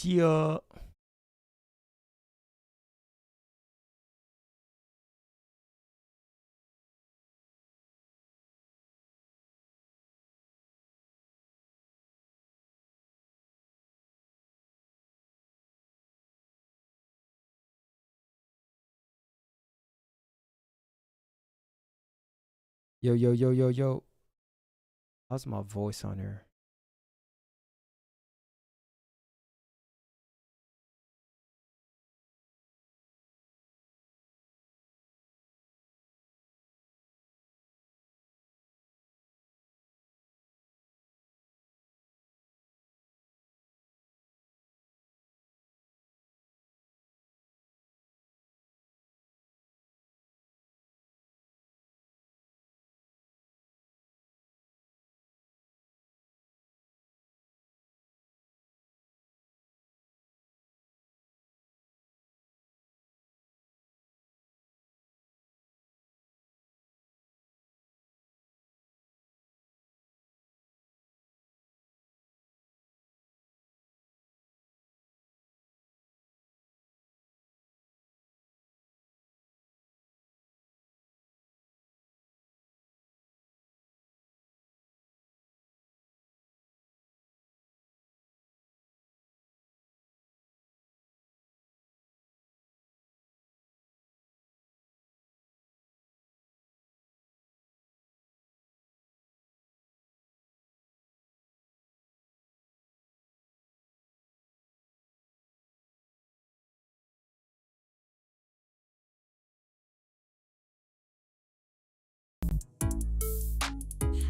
Yeah. Yo, yo, yo, yo, yo. How's my voice on here?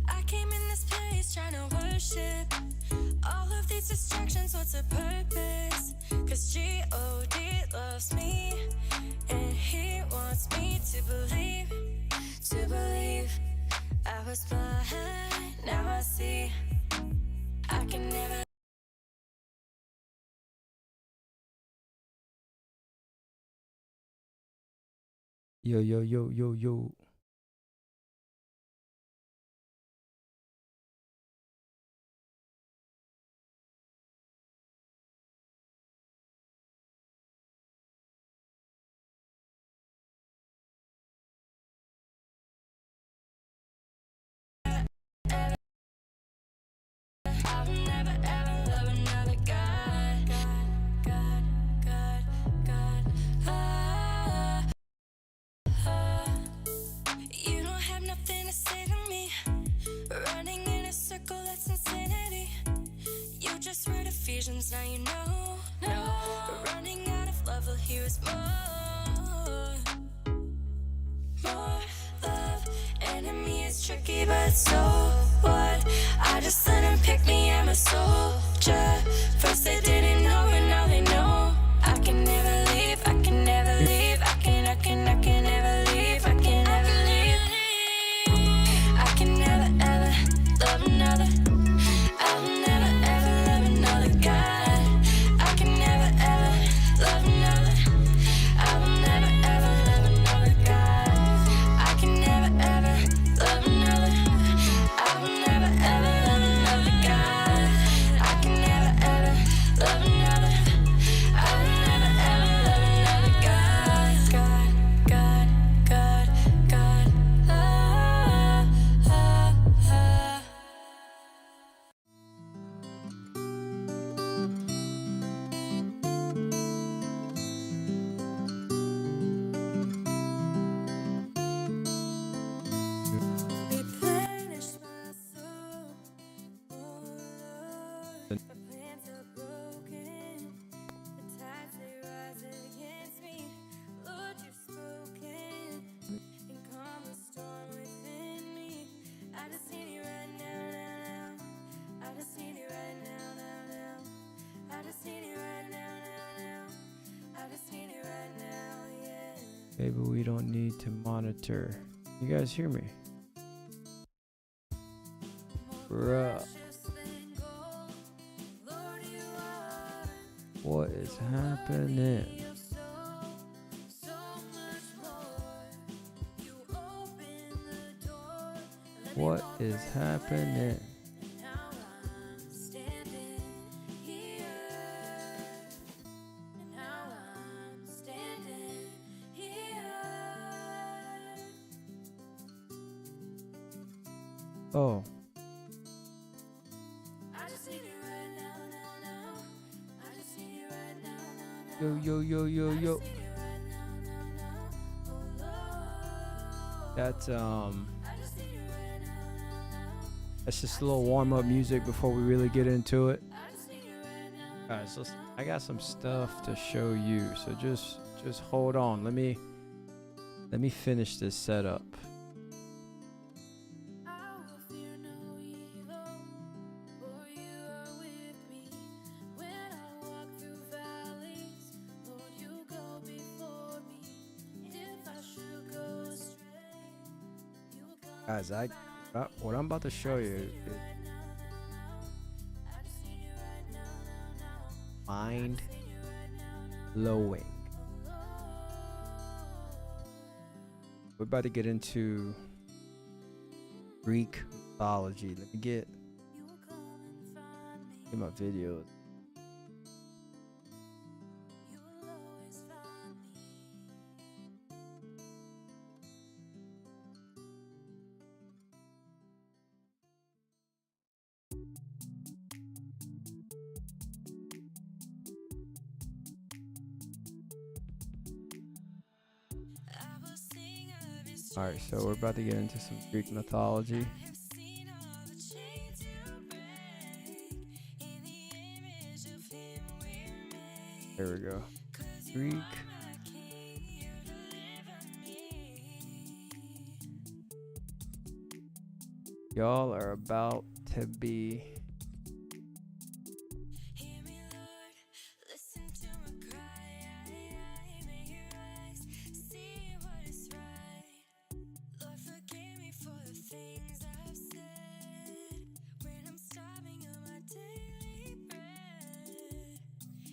I came in this place trying to worship all of these distractions. What's the purpose? Cause G.O.D. loves me, and he wants me to believe. I was blind, now I see. I can never. Yo, yo, yo, yo, yo. I'll never ever love another God. Ah, you don't have nothing to say to me. Running in a circle, that's insanity. You just read Ephesians, now you know. No, running out of love, well, here is more. More love, enemy is tricky, but so what? I just let him pick me, I'm a soldier. First they didn't know, and now they know. I can never leave, I can never leave. I can never leave, I can never leave. I can never ever love another. I'll never ever love another God. I can never ever love another. I will never ever love another God. I can never ever love another. I will never ever love another God. I can never ever love another. I will never ever love another God. God. Ah. Replenish my soul, oh Lord. My plans are broken, the tides they rise against me. Lord, you've spoken, and calm the storm within me. I just need you right now. I just need you right now. I just need you right now. I just need you right now, yeah. Maybe we don't need to monitor. You guys hear me? Bruh. What is happening? What is happening? Oh, I just need it right now, now, now. I just need it right now, now, yo, now. yo, yo, yo, I yo. just need it right now, now, now. Oh Lord. That's I just need it right now, now, now. that's just a little warm up music before we really get into it. I just need it right now. Guys, listen, I got some stuff to show you, so just hold on. Let me finish this setup. I will fear no evil, for you are with me. When I walk through valleys, Lord, you go before me. If I should go astray, you will come. Guys, what I'm about to show you is I just need you right now, now, now. mind Need you right now, now. blowing. We're about to get into Greek mythology. Let me get You will come and find me. my videos. You will always find me. I will sing of your All right, so we're about to get into some Greek mythology. I have seen all the chains you break. In the image of him we're made. There we go. 'Cause you Greek. are my king, you deliver me. Y'all are about to be Hear me, Lord, listen to my cry. May your eyes see what is right. Lord, forgive me for the things I've said when I'm starving of my daily bread.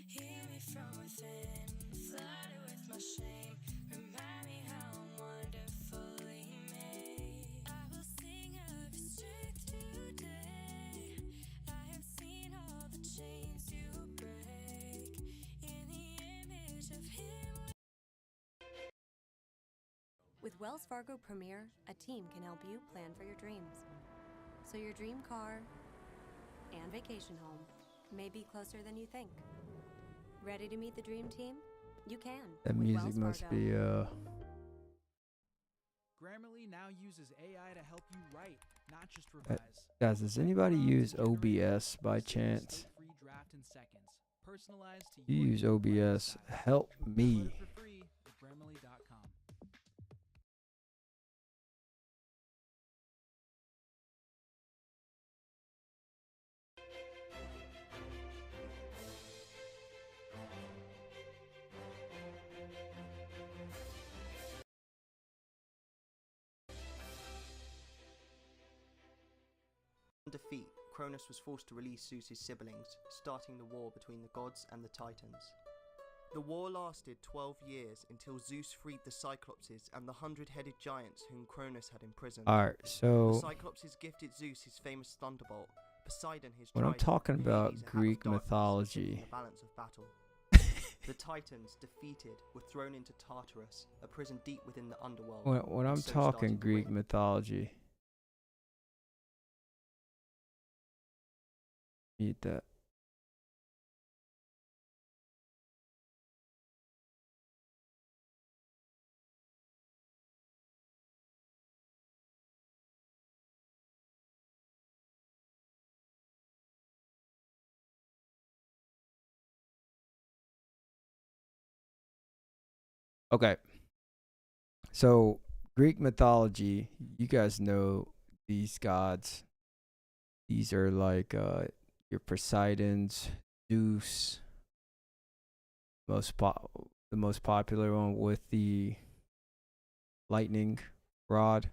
Hear me from within, flooded with my shame. Remind me how I'm wonderfully made. I will sing of your strength today. I have seen all the chains you break. In the image of him. With Wells Fargo Premier, a team can help you plan for your dreams. So your dream car and vacation home may be closer than you think. Ready to meet the dream team? You can. that with music Wells must Fargo. be Grammarly now uses AI to help you write, not just revise. guys, does anybody use OBS by chance? Free draft in seconds, personalized to You your use unique writing OBS, style. help Download me. it for free at Grammarly.com. In defeat, Cronus was forced to release Zeus's siblings, starting the war between the gods and the Titans. The war lasted 12 years until Zeus freed the Cyclopses and the 100-headed giants whom Cronus had imprisoned. Alright, The so Cyclopses gifted Zeus his famous thunderbolt, Poseidon his when I'm trident, talking and about Hades a hat of Greek darkness to mythology, shifting the balance of battle. The Titans, defeated, were thrown into Tartarus, a prison deep within the underworld. when and I'm so talking started the Greek ring. mythology, mute that. Okay. So Greek mythology, you guys know these gods. These are like your Poseidons, Zeus, the most popular one with the lightning rod.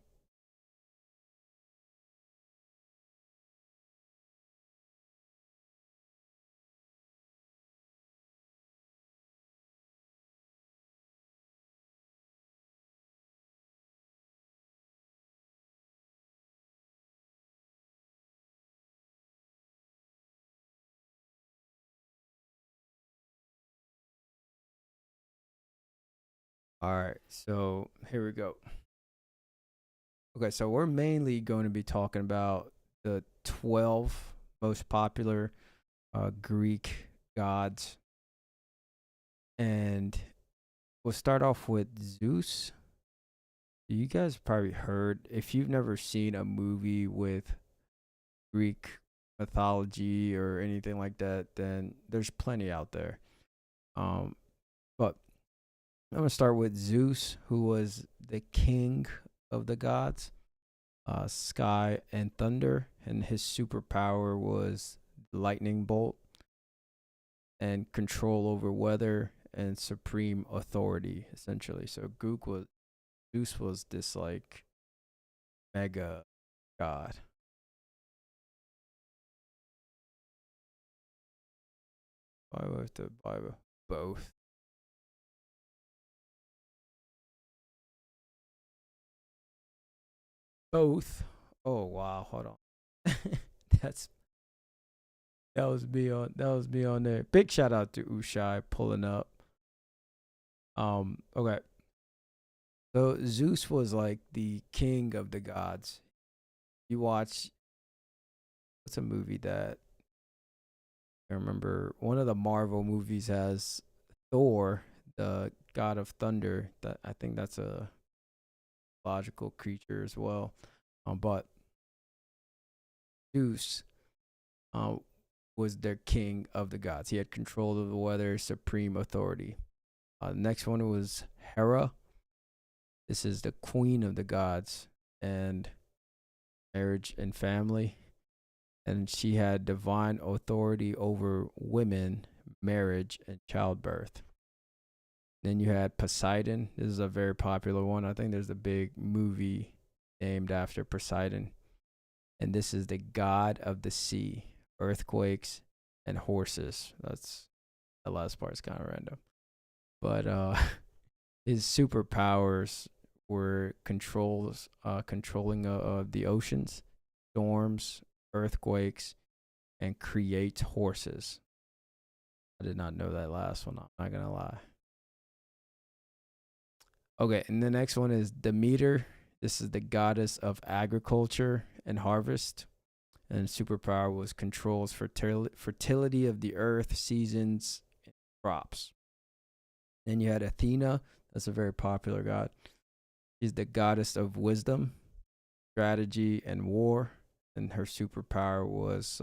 All right, so here we go. Okay, so we're mainly going to be talking about the 12 most popular Greek gods. And we'll start off with Zeus. You guys probably heard, if you've never seen a movie with Greek mythology or anything like that, then there's plenty out there. Um, but I'm gonna start with Zeus, who was the king of the gods, sky and thunder, and his superpower was lightning bolt and control over weather and supreme authority, essentially. So Zeus was this like mega god. Why would I have to buy both? Both. Oh wow, hold on. That's that was me on there. Big shout out to Ushai pulling up. Okay. So Zeus was like the king of the gods. You watch what's a movie that I remember one of the Marvel movies has Thor, the god of thunder. That I think that's a logical creature as well. But Zeus uh, was their king of the gods. He had control of the weather, supreme authority. The next one was Hera. This is the queen of the gods and marriage and family. And she had divine authority over women, marriage, and childbirth. Then you had Poseidon. This is a very popular one. I think there's a big movie named after Poseidon. And this is the god of the sea, earthquakes, and horses. That's the last part is kind of random. But his superpowers were controlling the oceans, storms, earthquakes, and creates horses. I did not know that last one. I'm not gonna lie. Okay, and the next one is Demeter. This is the goddess of agriculture and harvest. And superpower was controls fertility of the earth, seasons, and crops. Then you had Athena. That's a very popular god. She's the goddess of wisdom, strategy, and war. And her superpower was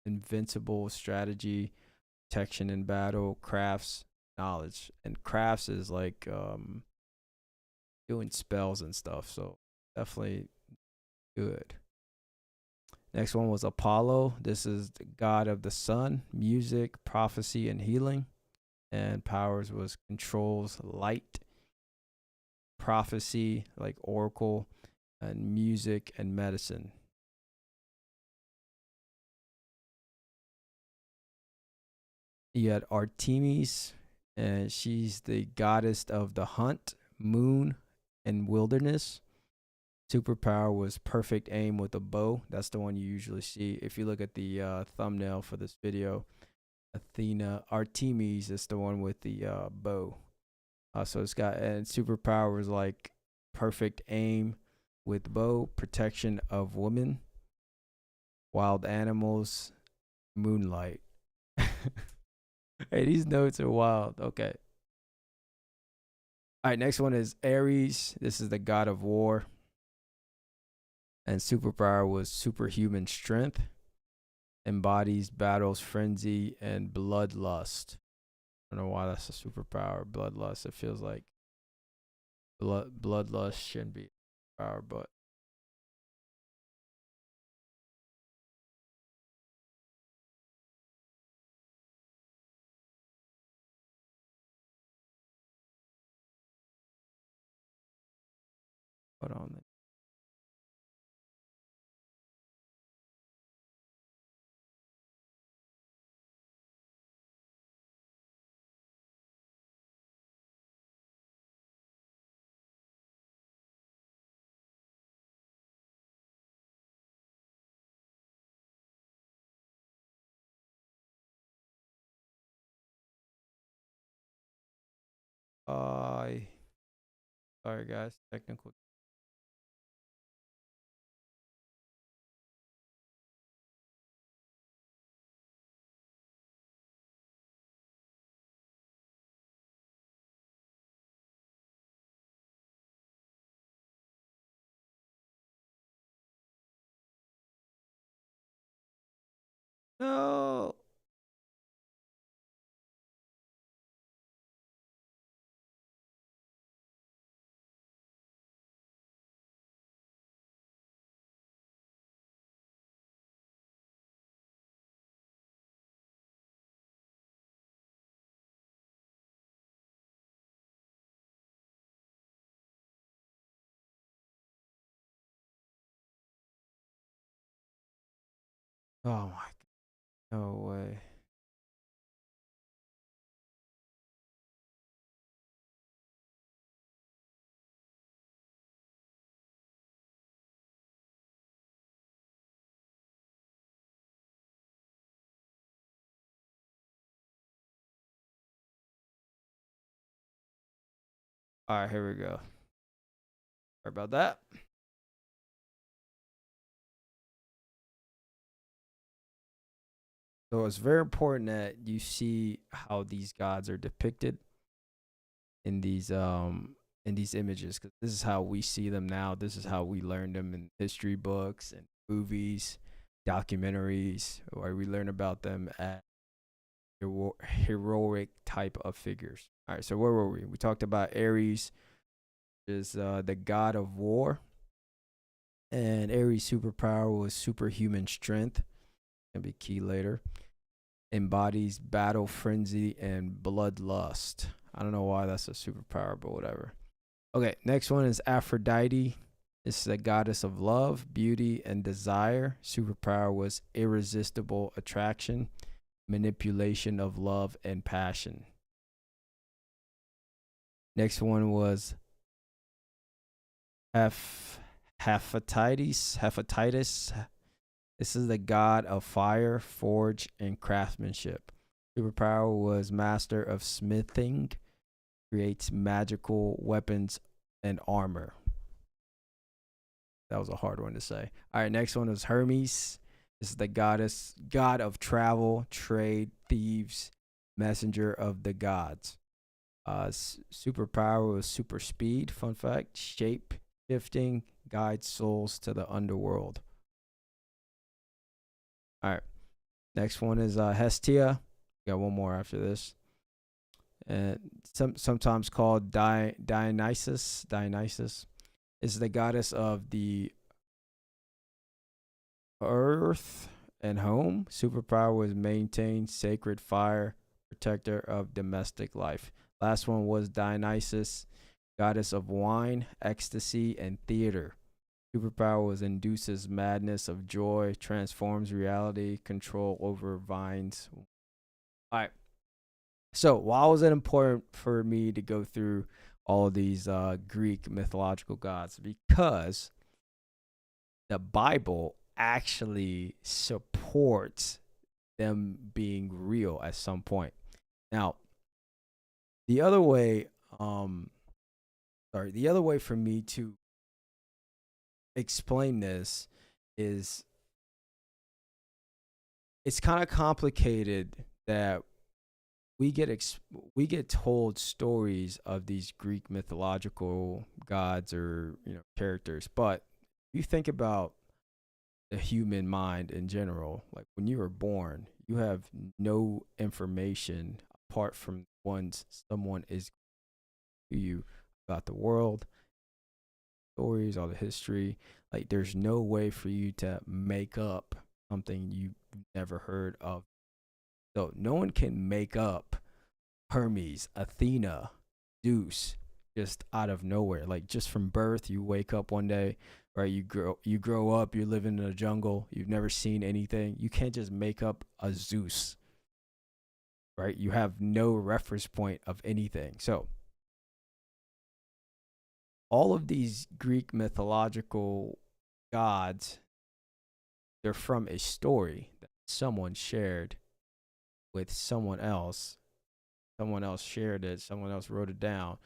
invincible strategy, protection in battle, crafts, knowledge. And crafts is like doing spells and stuff. So definitely good. Next one was Apollo. This is the god of the sun, music, prophecy, and healing. And powers was controls light, prophecy, like oracle, and music and medicine. You had Artemis, and she's the goddess of the hunt, moon, and wilderness. Superpower was perfect aim with a bow. That's the one you usually see. If you look at the thumbnail for this video, Athena, Artemis is the one with the bow. So it's got, and superpower was like perfect aim with bow, protection of women, wild animals, moonlight. Hey, these notes are wild. Okay. All right, next one is Ares. This is the god of war. And superpower was superhuman strength, embodies battles, frenzy, and bloodlust. I don't know why that's a superpower, bloodlust. It feels like bloodlust shouldn't be a power, but hold on. Sorry guys, technical. No. Oh my god. No way. All right, here we go. Sorry about that. So it's very important that you see how these gods are depicted in these images, because this is how we see them now. This is how we learn them in history books and movies, documentaries, where we learn about them as heroic type of figures. All right, so where were we? We talked about Ares is the god of war, and Ares' superpower was superhuman strength. Gonna be key later. Embodies battle frenzy and bloodlust. I don't know why that's a superpower, but whatever. Okay, next one is Aphrodite. This is the goddess of love, beauty, and desire. Superpower was irresistible attraction, manipulation of love and passion. Next one was Hephaestus. Hephaestus. This is the god of fire, forge, and craftsmanship. Superpower was master of smithing, creates magical weapons and armor. That was a hard one to say. All right, next one was Hermes. This is the god of travel, trade, thieves, messenger of the gods. Superpower was super speed. Fun fact: shape shifting, guides souls to the underworld. All right, next one is Hestia. Got one more after this, and sometimes called Dionysus. Dionysus is the goddess of the earth and home. Superpower was maintain sacred fire, protector of domestic life. Last one was Dionysus, goddess of wine, ecstasy, and theater. Superpower was induces madness of joy, transforms reality, control over vines. All right. So why was it important for me to go through all of these Greek mythological gods? Because the Bible actually supports them being real at some point. Now, the other way, the other way for me to explain this is it's kind of complicated that we get told stories of these Greek mythological gods or characters, but you think about the human mind in general. Like when you were born, you have no information apart from once someone is to you about the world, stories, all the history. Like there's no way for you to make up something you've never heard of. So no one can make up Hermes, Athena, Zeus just out of nowhere. Like just from birth, you wake up one day, right? You grow up, you're living in a jungle, you've never seen anything. You can't just make up a Zeus, right? You have no reference point of anything. So all of these Greek mythological gods, they're from a story that someone shared with someone else. Someone else shared it, someone else wrote it down,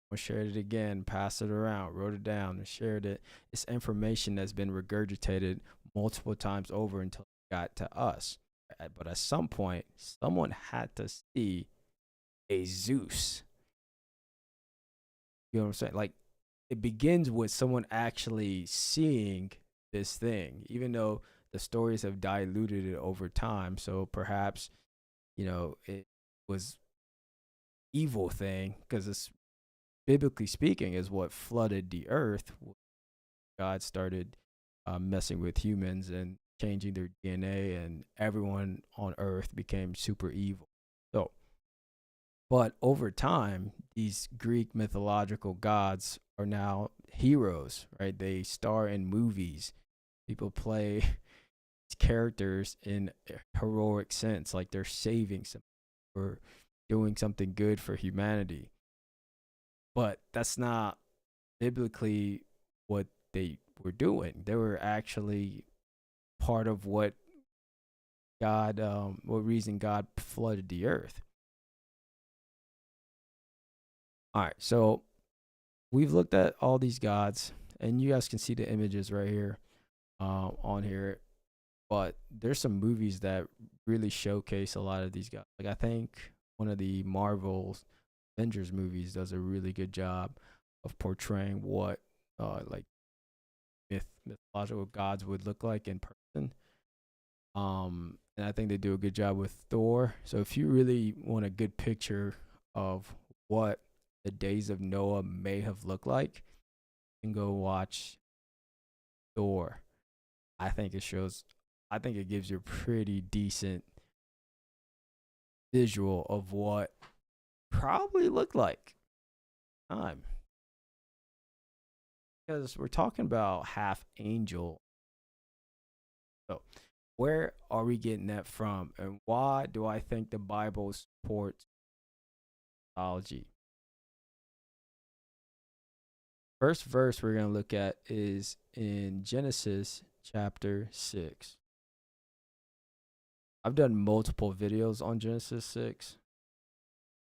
someone shared it again, passed it around, wrote it down, and shared it. It's information that's been regurgitated multiple times over until it got to us. But at some point, someone had to see a Zeus. You know what I'm saying? Like it begins with someone actually seeing this thing, even though the stories have diluted it over time. So perhaps, it was evil thing, because it's, biblically speaking, is what flooded the earth. God started messing with humans and changing their DNA, and everyone on earth became super evil. So, but over time, these Greek mythological gods are now heroes, right? They star in movies. People play characters in a heroic sense, like they're saving some or doing something good for humanity. But that's not biblically what they were doing. They were actually part of what reason God flooded the earth. All right, so we've looked at all these gods, and you guys can see the images right here on here. But there's some movies that really showcase a lot of these gods. Like, I think one of the Marvel Avengers movies does a really good job of portraying what like mythological gods would look like in person. And I think they do a good job with Thor. So if you really want a good picture of what the days of Noah may have looked like, you can go watch Thor. I think it gives you a pretty decent visual of what probably looked like time. Because we're talking about half angel. So where are we getting that from? And why do I think the Bible supports mythology? First verse we're going to look at is in Genesis chapter 6. I've done multiple videos on Genesis 6.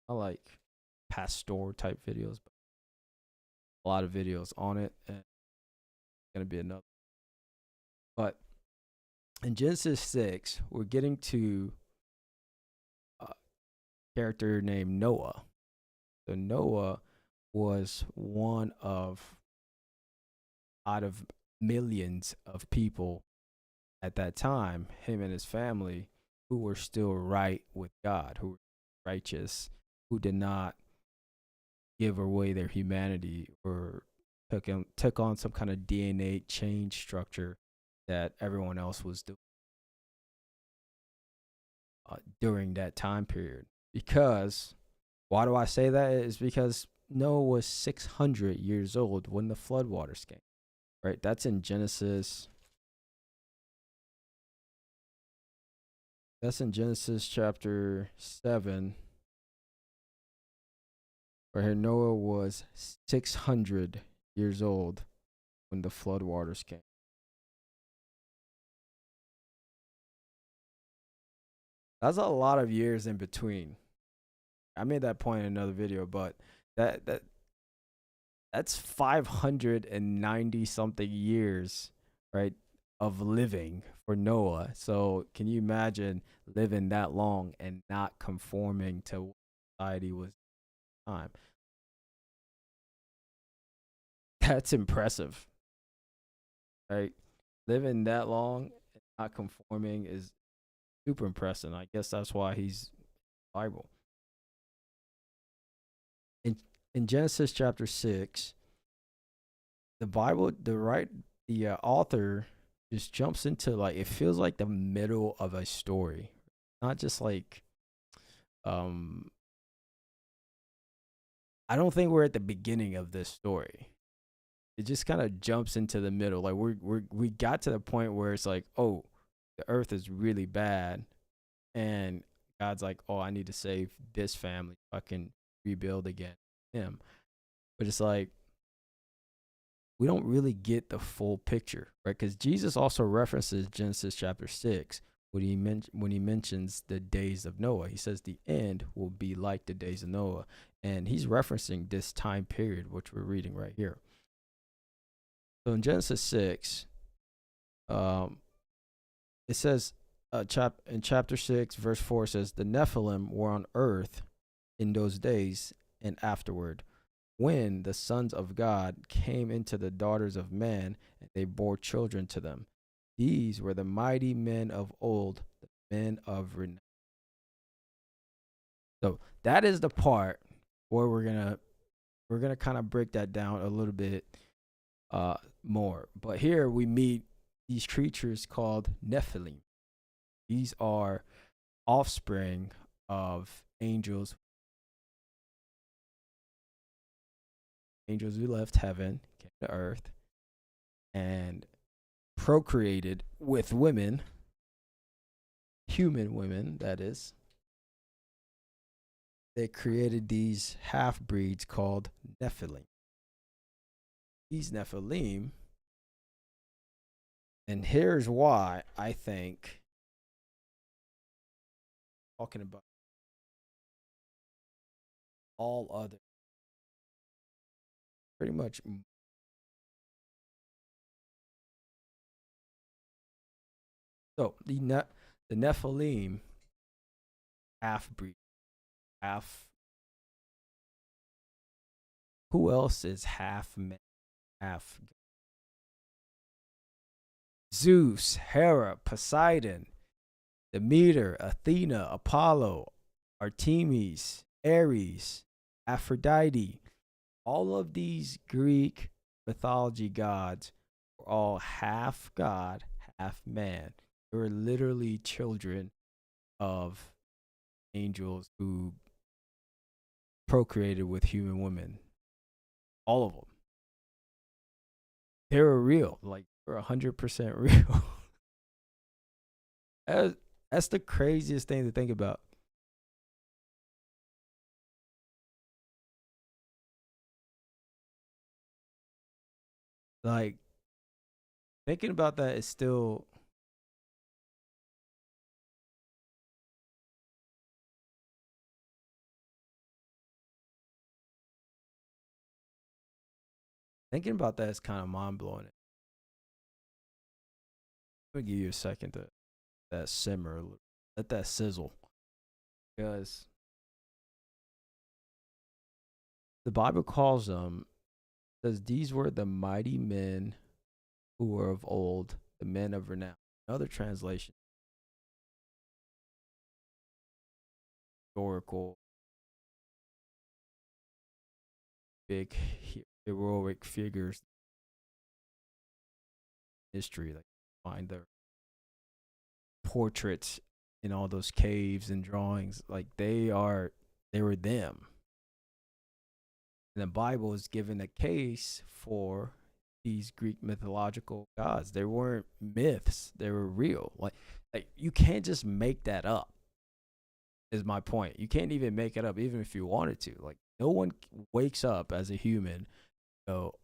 I like pastoral type videos, but a lot of videos on it, and it's going to be another. But in Genesis 6, we're getting to a character named Noah. So Noah was one of out of millions of people at that time, him and his family, who were still right with God, who were righteous, who did not give away their humanity or took on some kind of DNA change structure that everyone else was doing during that time period. Because, why do I say that? Is because Noah was 600 years old when the floodwaters came, right? That's in Genesis. That's in Genesis chapter 7. Right here, Noah was 600 years old when the floodwaters came. That's a lot of years in between. I made that point in another video, but that's 590 something years, right, of living for Noah. So can you imagine living that long and not conforming to what society was at the time? That's impressive, right? Living that long and not conforming is super impressive. I guess that's why he's Bible. In Genesis chapter 6, the Bible, the author just jumps into, like, it feels like the middle of a story, not just like I don't think we're at the beginning of this story. It just kind of jumps into the middle. Like we got to the point where it's like, oh, the earth is really bad, and God's like, oh, I need to save this family so I can rebuild again him. But it's like we don't really get the full picture, right? Because Jesus also references Genesis chapter 6 when he mentions the days of Noah. He says the end will be like the days of Noah, and he's referencing this time period which we're reading right here. So in Genesis 6, it says in chapter 6, verse 4 says, the Nephilim were on earth in those days and afterward, when the sons of God came into the daughters of men, and they bore children to them. These were the mighty men of old, the men of renown. So that is the part where we're gonna kind of break that down a little bit more. But here we meet these creatures called Nephilim. These are offspring of angels who left heaven, came to earth, and procreated with women, human women, that is. They created these half breeds called Nephilim. These Nephilim, and here's why I think talking about all other pretty much. So the Nephilim half breed, half. Who else is half man, half Zeus, Hera, Poseidon, Demeter, Athena, Apollo, Artemis, Ares, Aphrodite? All of these Greek mythology gods were all half god, half man. They were literally children of angels who procreated with human women. All of them. They were real. Like, they were 100% real. that's, that's the craziest thing to think about. Like, thinking about that is still. Thinking about that is kind of mind blowing. Let me give you a second to that simmer, let that sizzle, because the Bible calls them, says these were the mighty men who were of old, the men of renown. Another translation, historical, big heroic figures, history, like find their portraits in all those caves and drawings, like they were them. And the Bible is given a case for these Greek mythological gods. They weren't myths; they were real. Like you can't just make that up. Is my point. You can't even make it up, even if you wanted to. Like no one wakes up as a human, go,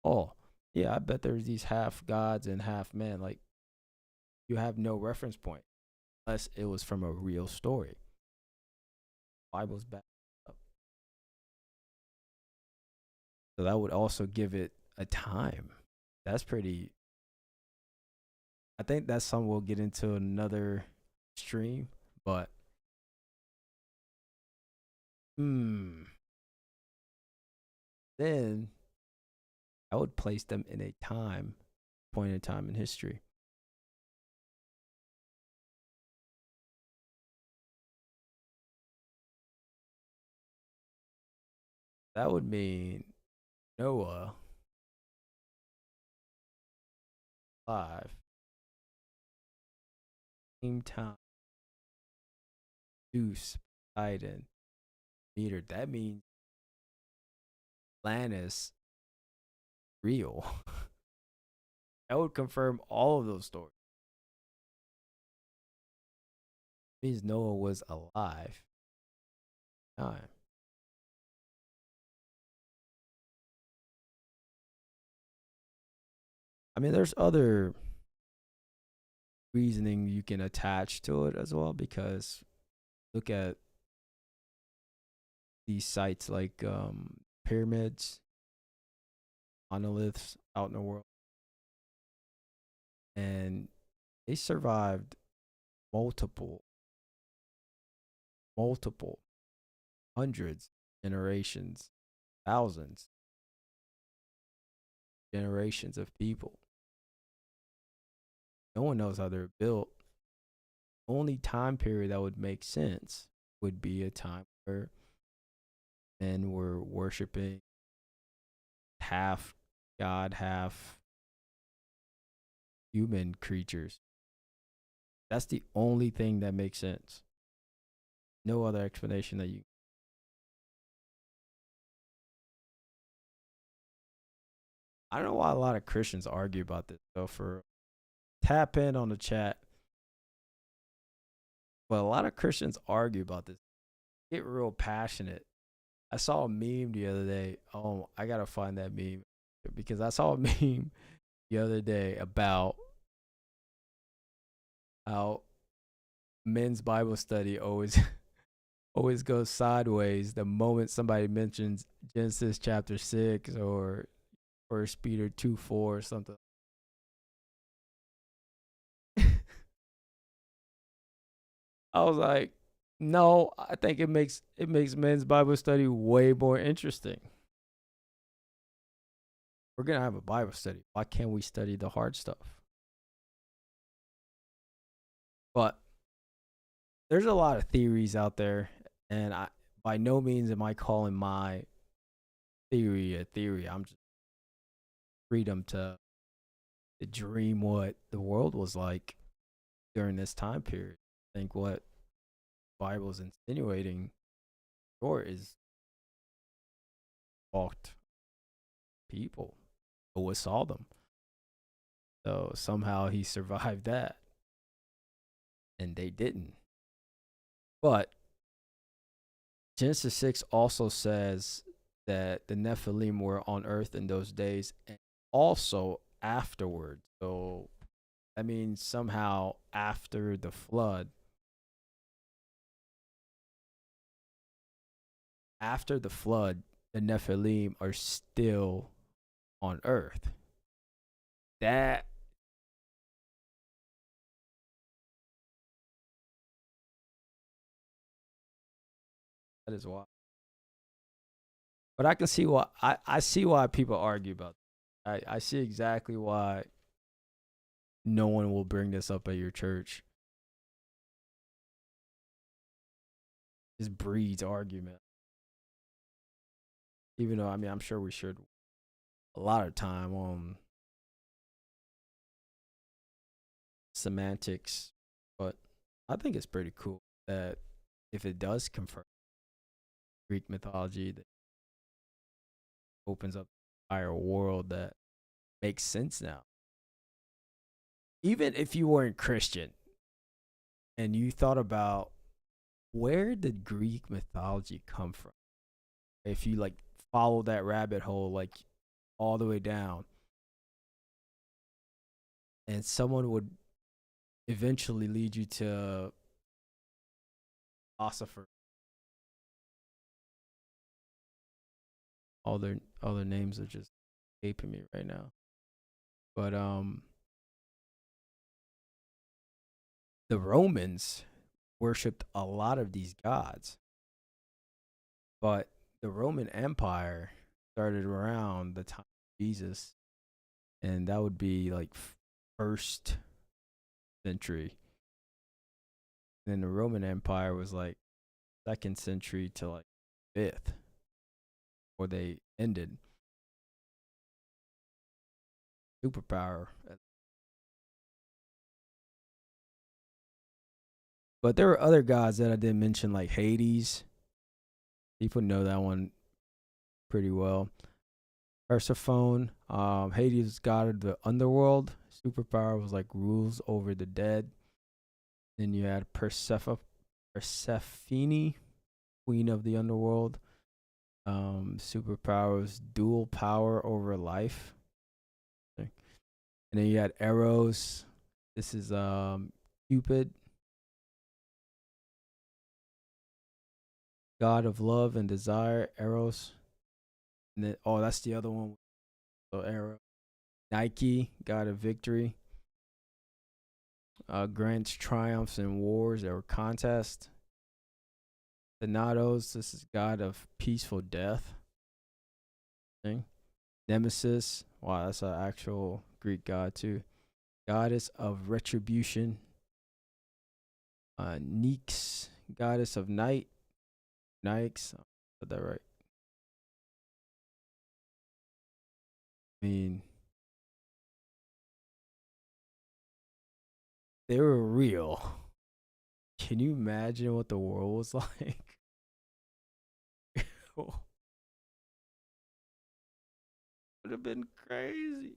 oh yeah, I bet there's these half gods and half men. Like you have no reference point unless it was from a real story. Bible's back up, so that would also give it a time. That's pretty. I think that's something we'll get into another stream, but hmm, then I would place them in a point in time in history. That would mean Noah alive, same time, Zeus, Poseidon, Meter. That means Atlantis real. That would confirm all of those stories. It means Noah was alive. Time. I mean, there's other reasoning you can attach to it as well, because look at these sites like pyramids, monoliths out in the world, and they survived multiple, multiple hundreds generations, thousands generations of people. No one knows how they're built. Only time period that would make sense would be a time where men were worshiping half God, half human creatures. That's the only thing that makes sense. No other explanation that you. I don't know why a lot of Christians argue about this. So for tap in on the chat, but a lot of Christians argue about this. Get real passionate. I saw a meme the other day. Oh, I gotta find that meme because I saw a meme the other day about how men's Bible study always always goes sideways the moment somebody mentions Genesis chapter 6 or First Peter 2:4 or something. I was like, no, I think it makes men's Bible study way more interesting. We're gonna have a Bible study. Why can't we study the hard stuff? But there's a lot of theories out there, and I by no means am I calling my theory a theory. I'm just freedom to dream what the world was like during this time period. I think what the Bible is insinuating or is walked people. Noah saw them. So somehow he survived that. And they didn't. But Genesis 6 also says that the Nephilim were on earth in those days and also afterward. So that means somehow after the flood, the Nephilim are still on earth. That is why. But I can see why I see why people argue about it. I see exactly why no one will bring this up at your church. This breeds argument. Even though I'm sure we should a lot of time on semantics, but I think it's pretty cool that if it does confirm Greek mythology, that opens up the entire world that makes sense now. Even if you weren't Christian and you thought about where did Greek mythology come from? If you like follow that rabbit hole like all the way down, and someone would eventually lead you to philosopher. All their names are just escaping me right now. But the Romans worshipped a lot of these gods. But the Roman Empire started around the time of Jesus, and that would be like first century. And then the Roman Empire was like second century to like fifth, or they ended. Superpower. But there were other gods that I didn't mention, like Hades. People know that one pretty well. Persephone. Hades is god of the underworld. Superpower was like rules over the dead. Then you had Persephone, queen of the underworld. Superpower was dual power over life. And then you had Eros. This is Cupid, god of love and desire. Eros. And then that's the other one. So Eros. Nike, god of victory. Grants triumphs in wars or contests. Thanatos, this is god of peaceful death. Okay. Nemesis, wow, that's an actual Greek god too. goddess of retribution. Nyx, goddess of night. Nyx, said that right. I mean, they were real. Can you imagine what the world was like? Would have been crazy.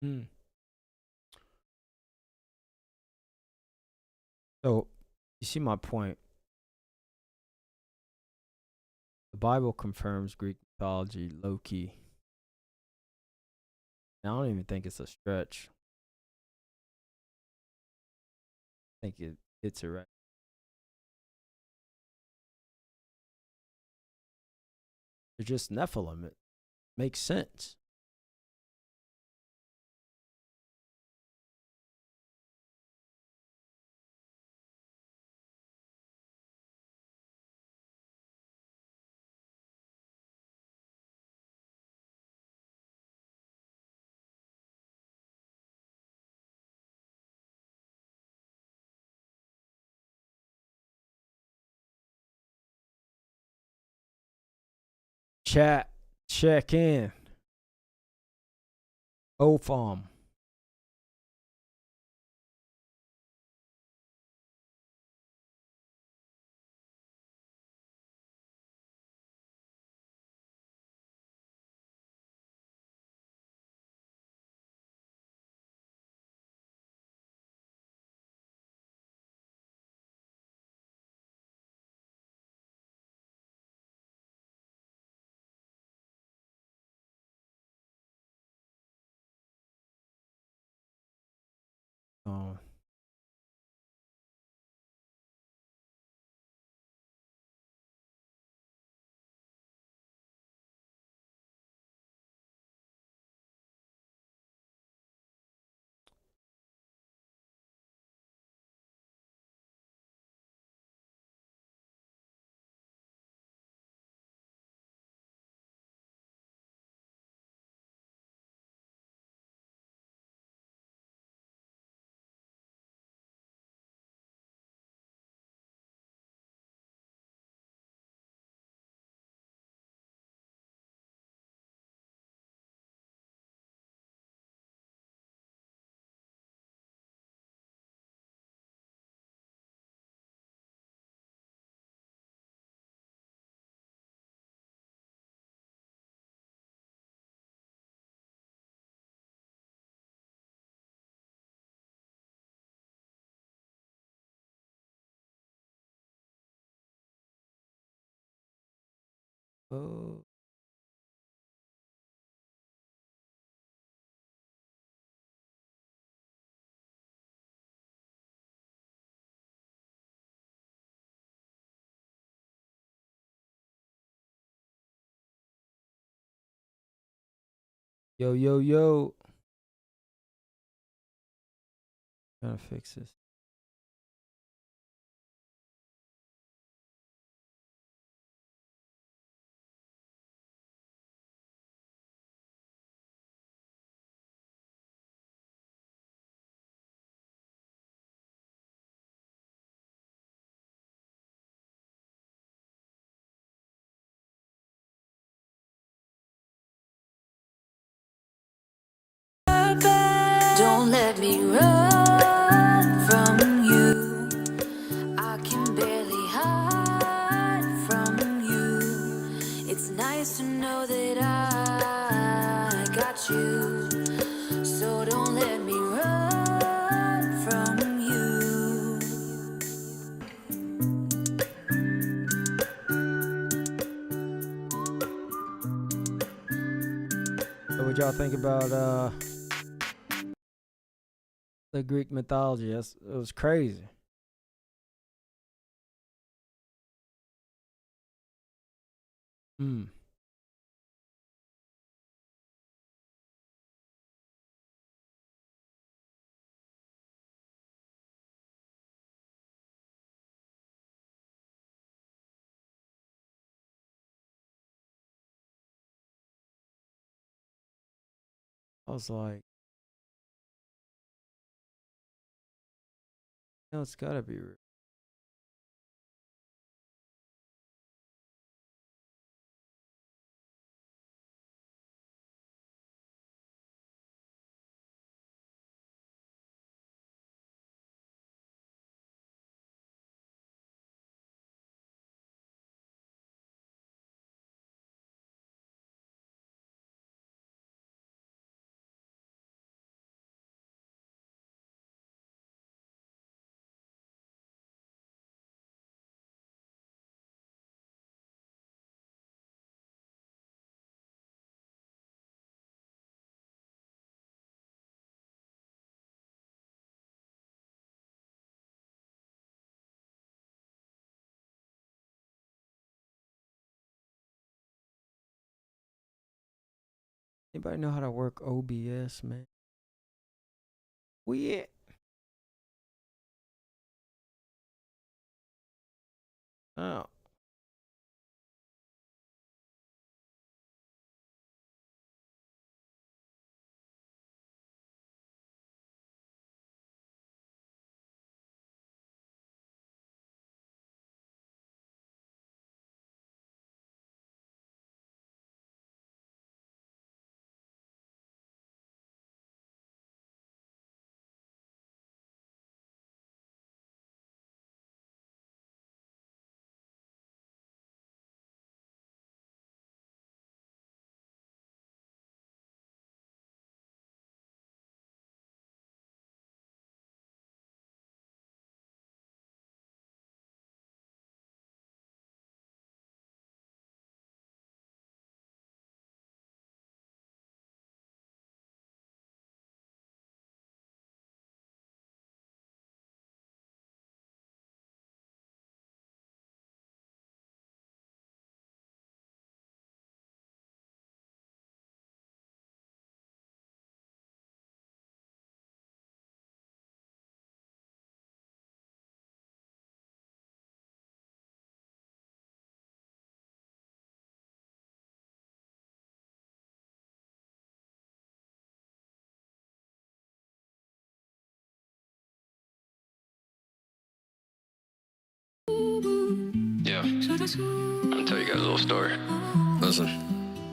Hmm. So, you see my point. The Bible confirms Greek mythology low key. And I don't even think it's a stretch. I think it hits it right. They're just Nephilim. It makes sense. Chat, check in. OFOM. Oh, oh. Yo, yo, yo. Trying to fix this. Don't let me run from you. I can barely hide from you. It's nice to know that I got you. So don't let me run from you. So, what y'all think about the Greek mythology? It was crazy. Hmm. I was like, no, it's gotta be real. Anybody know how to work OBS, man? We oh. Yeah, I'm gonna tell you guys a little story. Listen,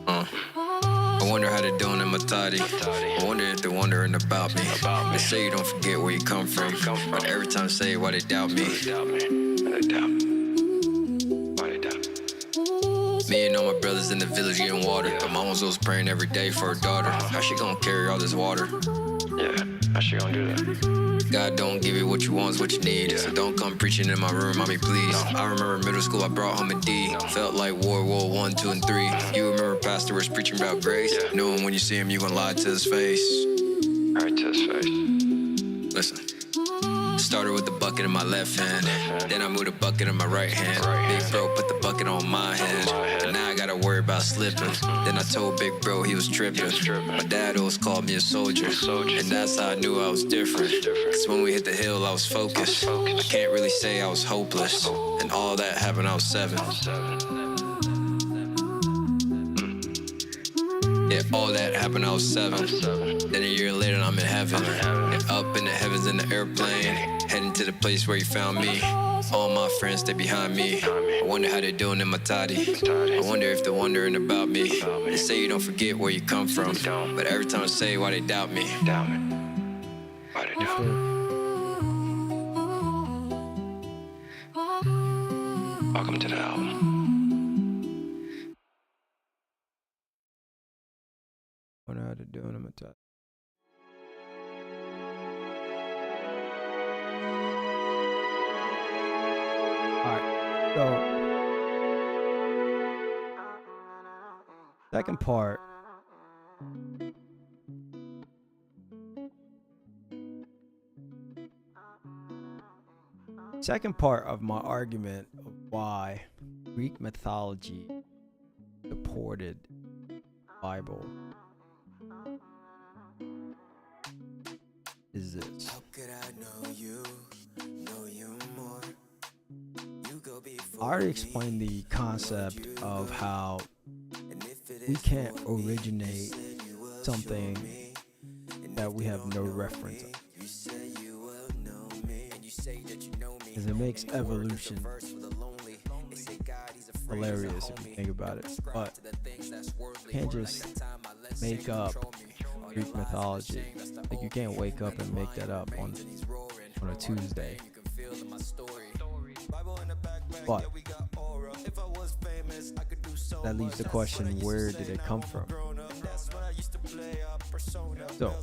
I wonder how they're doing in Mythology. I wonder if they're wondering about me. They say you don't forget where you come from, but every time I say why they doubt me. Me and all my brothers in the village getting water. But mama's always praying every day for her daughter. How she gonna carry all this water? Yeah, how she gonna do that? God don't give you what you want, is what you need. So don't come preaching in my room, mommy, please. I remember middle school, I brought home a D. Felt like World War 1, 2, and 3. You remember Pastor was preaching about grace? Knowing when you see him, you gonna lie to his face. Right to his face. Listen. Started with the bucket in my left hand. Then I moved the bucket in my right hand. Big bro put the bucket on my head. And now I gotta worry about slipping. Then I told big bro he was tripping. My dad always called me a soldier. And that's how I knew I was different. Cause when we hit the hill I was focused. I can't really say I was hopeless. And all that happened I was 7. Yeah, all that happened I was 7. Then a year later I'm in heaven. And up in the heavens in the airplane. Heading to the place where you found me. All my friends stay behind me. I wonder how they're doing in Mythology. I wonder if they're wondering about me. They say you don't forget where you come from, but every time I say why they doubt me. Why they doubt me? Welcome to the album. Wonder how they're doing in Mythology. Alright, so second part. Second part of my argument of why Greek mythology supported the Bible is this. How could I know you more? You go before I already explained the concept of how we can't originate something that we have no reference of. You say you will know me, and you say that you know me. Because it makes evolution Verse for the lonely. They say God, he's a friend, hilarious if you think about it. But you can't just make up Greek mythology. Like, you can't wake up and make that up on a Tuesday. But that leaves the question, where did it come from? So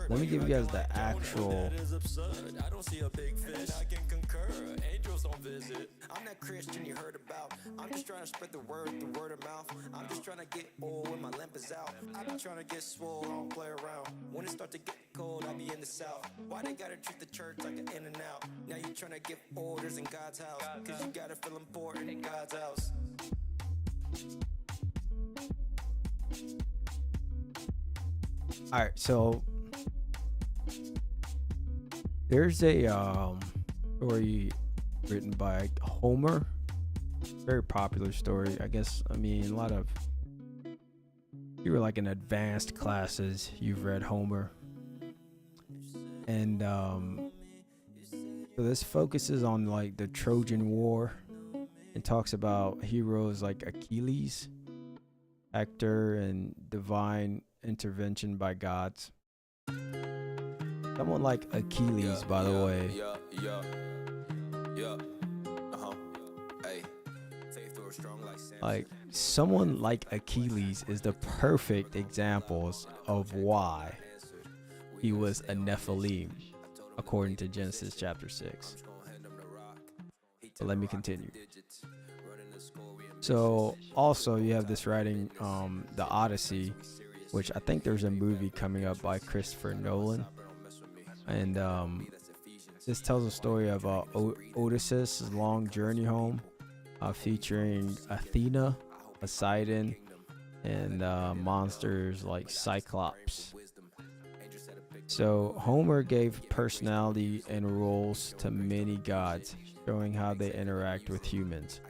let me give you guys the actual I'm that Christian you heard about. I'm just trying to spread the word of mouth. I'm just trying to get old when my lamp is out. I've been trying to get swole, I don't play around. When it start to get cold, I'll be in the south. Why they gotta treat the church like an in and out? Now you trying to get orders in God's house, cause you gotta feel important in God's house. All right, so there's a story written by Homer. Very popular story, I guess. I mean, a lot of you were like in advanced classes, you've read Homer, and so this focuses on like the Trojan War and talks about heroes like Achilles, Hector, and divine intervention by gods. Someone like Achilles, by the way. Like, someone like Achilles is the perfect examples of why he was a Nephilim, according to Genesis chapter 6. But let me continue. So also you have this writing, the Odyssey, which I think there's a movie coming up by Christopher Nolan, and this tells a story of Odysseus' long journey home, featuring Athena, Poseidon, and monsters like Cyclops. So Homer gave personality and roles to many gods, showing how they interact with humans.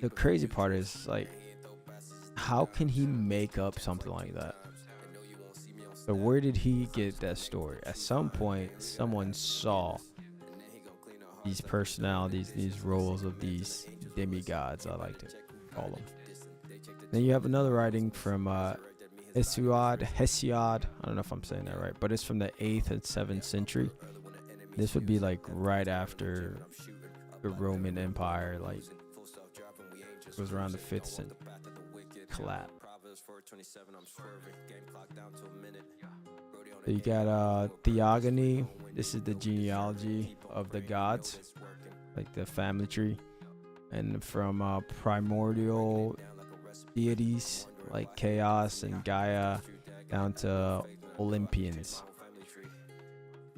The crazy part is, like, how can he make up something like that? So where did he get that story? At some point, someone saw these personalities, these roles of these demigods, I like to call them. Then you have another writing from Hesiod. I don't know if I'm saying that right, but it's from the 8th and 7th century. This would be like right after the Roman Empire, like it was around the 5th century collapse. So you got Theogony. This is the genealogy of the gods, like the family tree, and from primordial deities like Chaos and Gaia down to Olympians.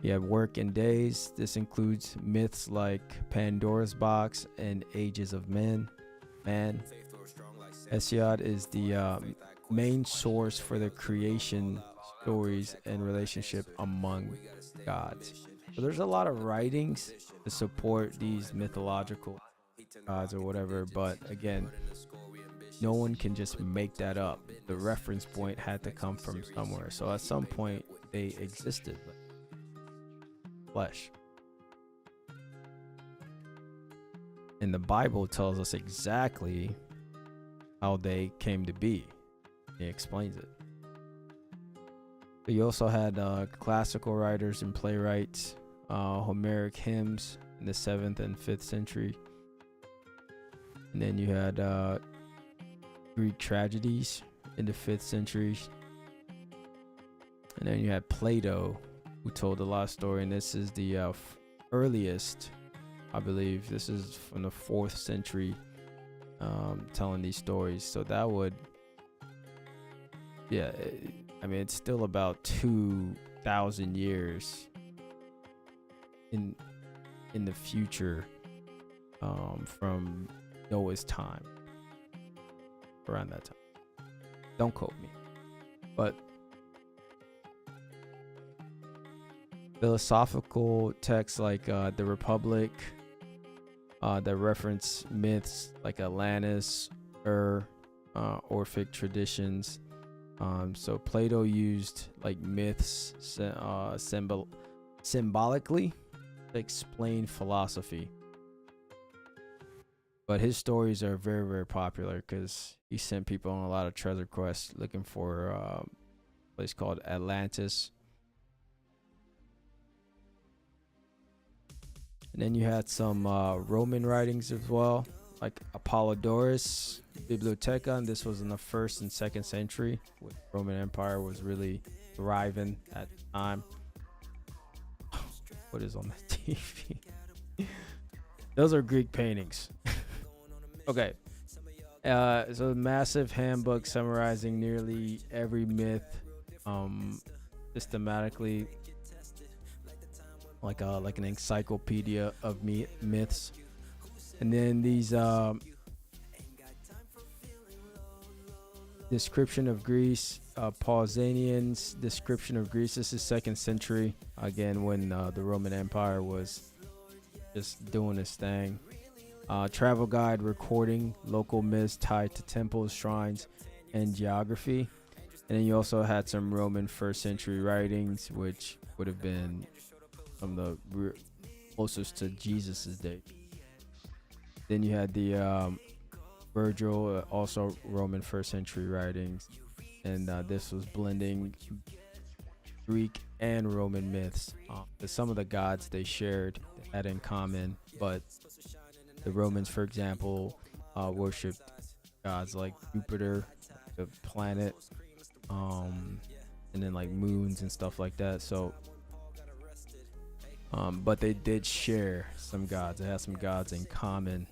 You have work and days. This includes myths like Pandora's box and Ages of Man. Hesiod is the main source for the creation stories and relationship among gods. So there's a lot of writings to support these mythological gods or whatever, but again, no one can just make that up. The reference point had to come from somewhere. So at some point they existed. Flesh. And the Bible tells us exactly how they came to be. It explains it. But you also had classical writers and playwrights, Homeric hymns in the 7th and 5th century. And then you had Greek tragedies in the 5th century. And then you had Plato, who told a lot of story, and this is the earliest, I believe. This is from the 4th century, telling these stories. So that would, yeah, I mean, it's still about 2,000 years in the future, from Noah's time, around that time. Don't quote me, but philosophical texts like the Republic that reference myths like Atlantis, Orphic traditions. So Plato used like myths symbolically to explain philosophy. But his stories are very, very popular because he sent people on a lot of treasure quests looking for a place called Atlantis. And then you had some Roman writings as well, like Apollodorus Bibliotheca, and this was in the 1st and 2nd century. When the Roman Empire was really thriving at the time. What is on the TV? Those are Greek paintings. Okay. So massive handbook summarizing nearly every myth systematically, like an encyclopedia of myths. And then these description of Greece, Pausanian's description of Greece. This is 2nd century, again when the Roman Empire was just doing its thing. Travel guide recording local myths tied to temples, shrines, and geography. And then you also had some Roman 1st century writings, which would have been from the closest to Jesus's day. Then you had the Virgil, also Roman 1st century writings, and this was blending Greek and Roman myths. Some of the gods they shared had in common, but the Romans, for example, worshipped gods like Jupiter, the planet, and then like moons and stuff like that. So, but they did share some gods. They had some gods in common.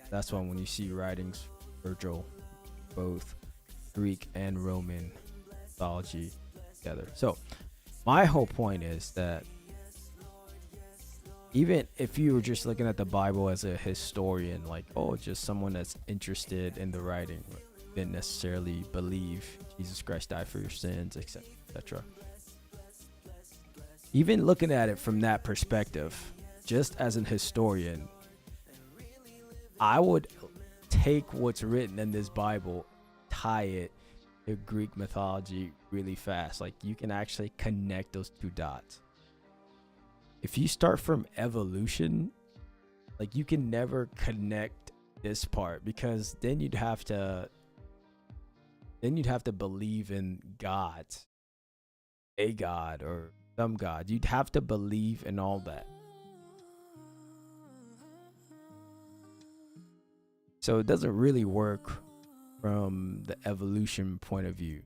That's why when you see writings, Virgil, both Greek and Roman mythology together. So, my whole point is that even if you were just looking at the Bible as a historian, like, oh, just someone that's interested in the writing, didn't necessarily believe Jesus Christ died for your sins, etc., etc. Even looking at it from that perspective, just as an historian, I would take what's written in this Bible, tie it to Greek mythology really fast. Like, you can actually connect those two dots. If you start from evolution, like, you can never connect this part, because then you'd have to believe in gods, a god or some god. You'd have to believe in all that. So it doesn't really work from the evolution point of view.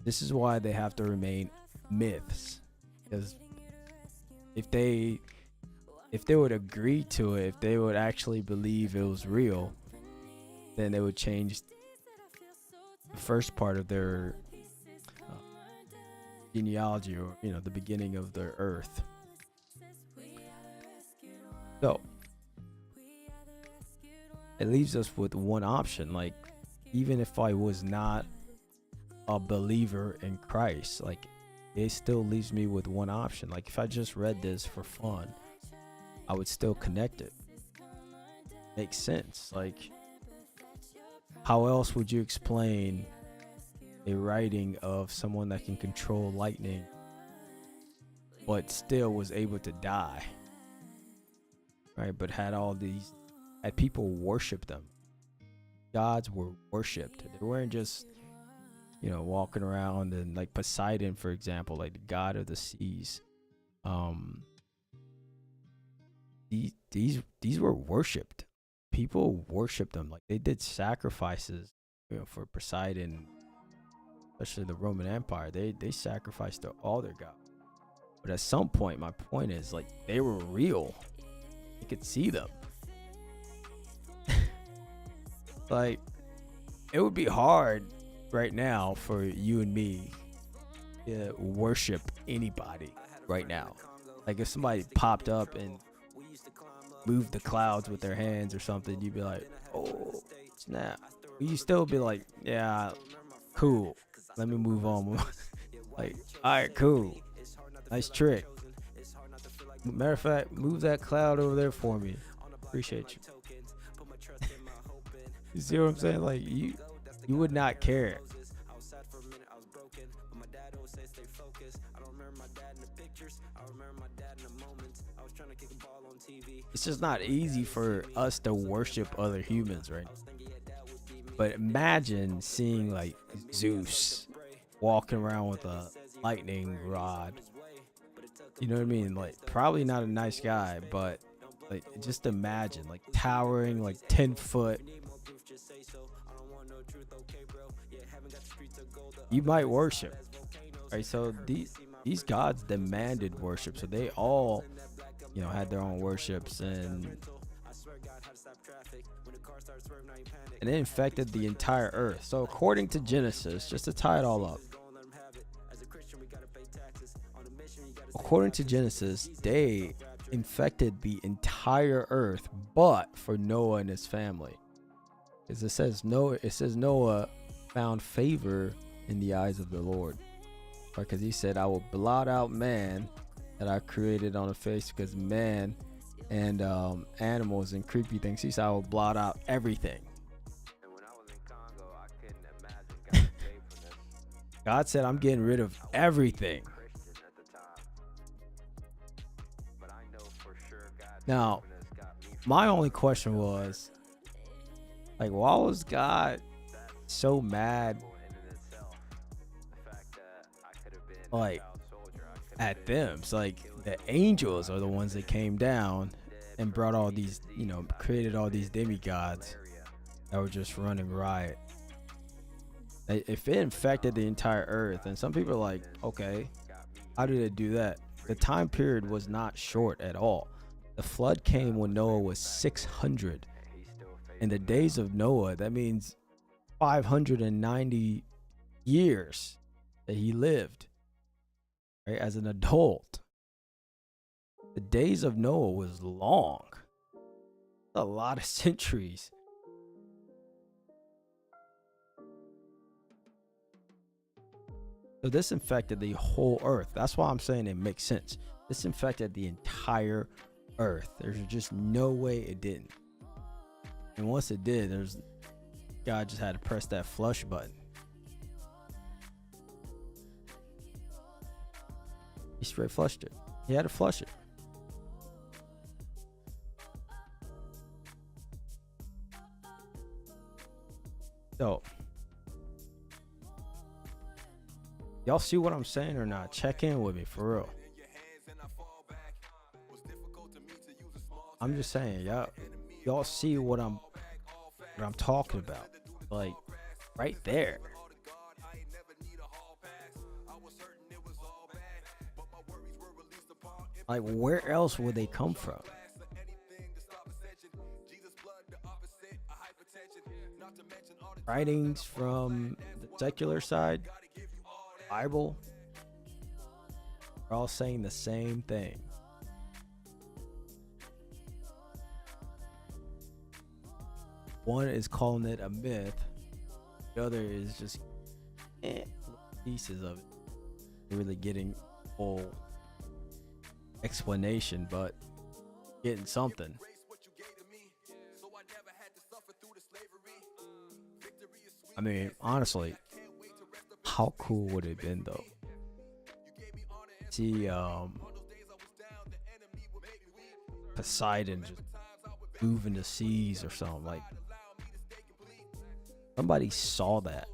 This is why they have to remain myths, because if they would agree to it, if they would actually believe it was real, then they would change the first part of their genealogy, or the beginning of the earth. So it leaves us with one option. Like, even if I was not a believer in Christ, like, it still leaves me with one option. Like, if I just read this for fun, I would still connect it. Makes sense. Like, how else would you explain a writing of someone that can control lightning but still was able to die, right? But had people worship them. Gods were worshipped. They weren't just walking around, and like Poseidon, for example, like the god of the seas. These were worshipped. People worshipped them. Like, they did sacrifices, for Poseidon, especially the Roman Empire. They sacrificed to all their gods. But at some point, my point is, like, they were real. You could see them. Like, it would be hard right now for you and me to worship anybody right now. Like, if somebody popped up and moved the clouds with their hands or something, you'd be like, oh, snap. You still be like, yeah, cool, let me move on. Like, all right, cool, nice trick. Matter of fact, move that cloud over there for me, appreciate you. You see what I'm saying? Like you would not care. I was sad for a minute, I was broken, but my dad always said stay focused. I don't remember my dad in the pictures, I remember my dad in the moments. I was trying to kick a ball on TV. It's just not easy for us to worship other humans, right? But imagine seeing like Zeus walking around with a lightning rod. You know what I mean? Like, probably not a nice guy, but like, just imagine like towering like 10 foot. You might worship, right? So these gods demanded worship, so they all, you know, had their own worships, and it infected the entire earth. So according to Genesis, just to tie it all up, according to Genesis, they infected the entire earth, but for Noah and his family. Because it says Noah found favor in the eyes of the Lord. Because he said, I will blot out man that I created on the face, because man and animals and creepy things. He said, I will blot out everything. And when I was in Congo, I couldn't imagine God's faithfulness. God said, I'm getting rid of everything. Christian at the time. But I know for sure God's Now, faithfulness got me my only question was, like, why was God so mad in and itself. The fact that I could have been like a child soldier, I could have at been them? It's like the angels are the ones that came down and brought all these, you know, created all these demigods that were just running riot. If it infected the entire earth, and some people are like, okay, how did it do that? The time period was not short at all. The flood came when Noah was 600. In the days of Noah, that means 590 years that he lived, right, as an adult. The days of Noah was long. A lot of centuries. So this infected the whole earth. That's why I'm saying it makes sense. This infected the entire earth. There's just no way it didn't. And once it did, God just had to press that flush button. He straight flushed it. He had to flush it. So, y'all see what I'm saying or not? Check in with me for real. I'm just saying, y'all see what I'm talking about, like right there. Like, where else would they come from? Writings from the secular side, Bible, are all saying the same thing. One is calling it a myth. The other is just pieces of it. Really getting full explanation, but getting something. I mean, honestly, how cool would it have been though? See, Poseidon just moving the seas or something, like somebody saw that.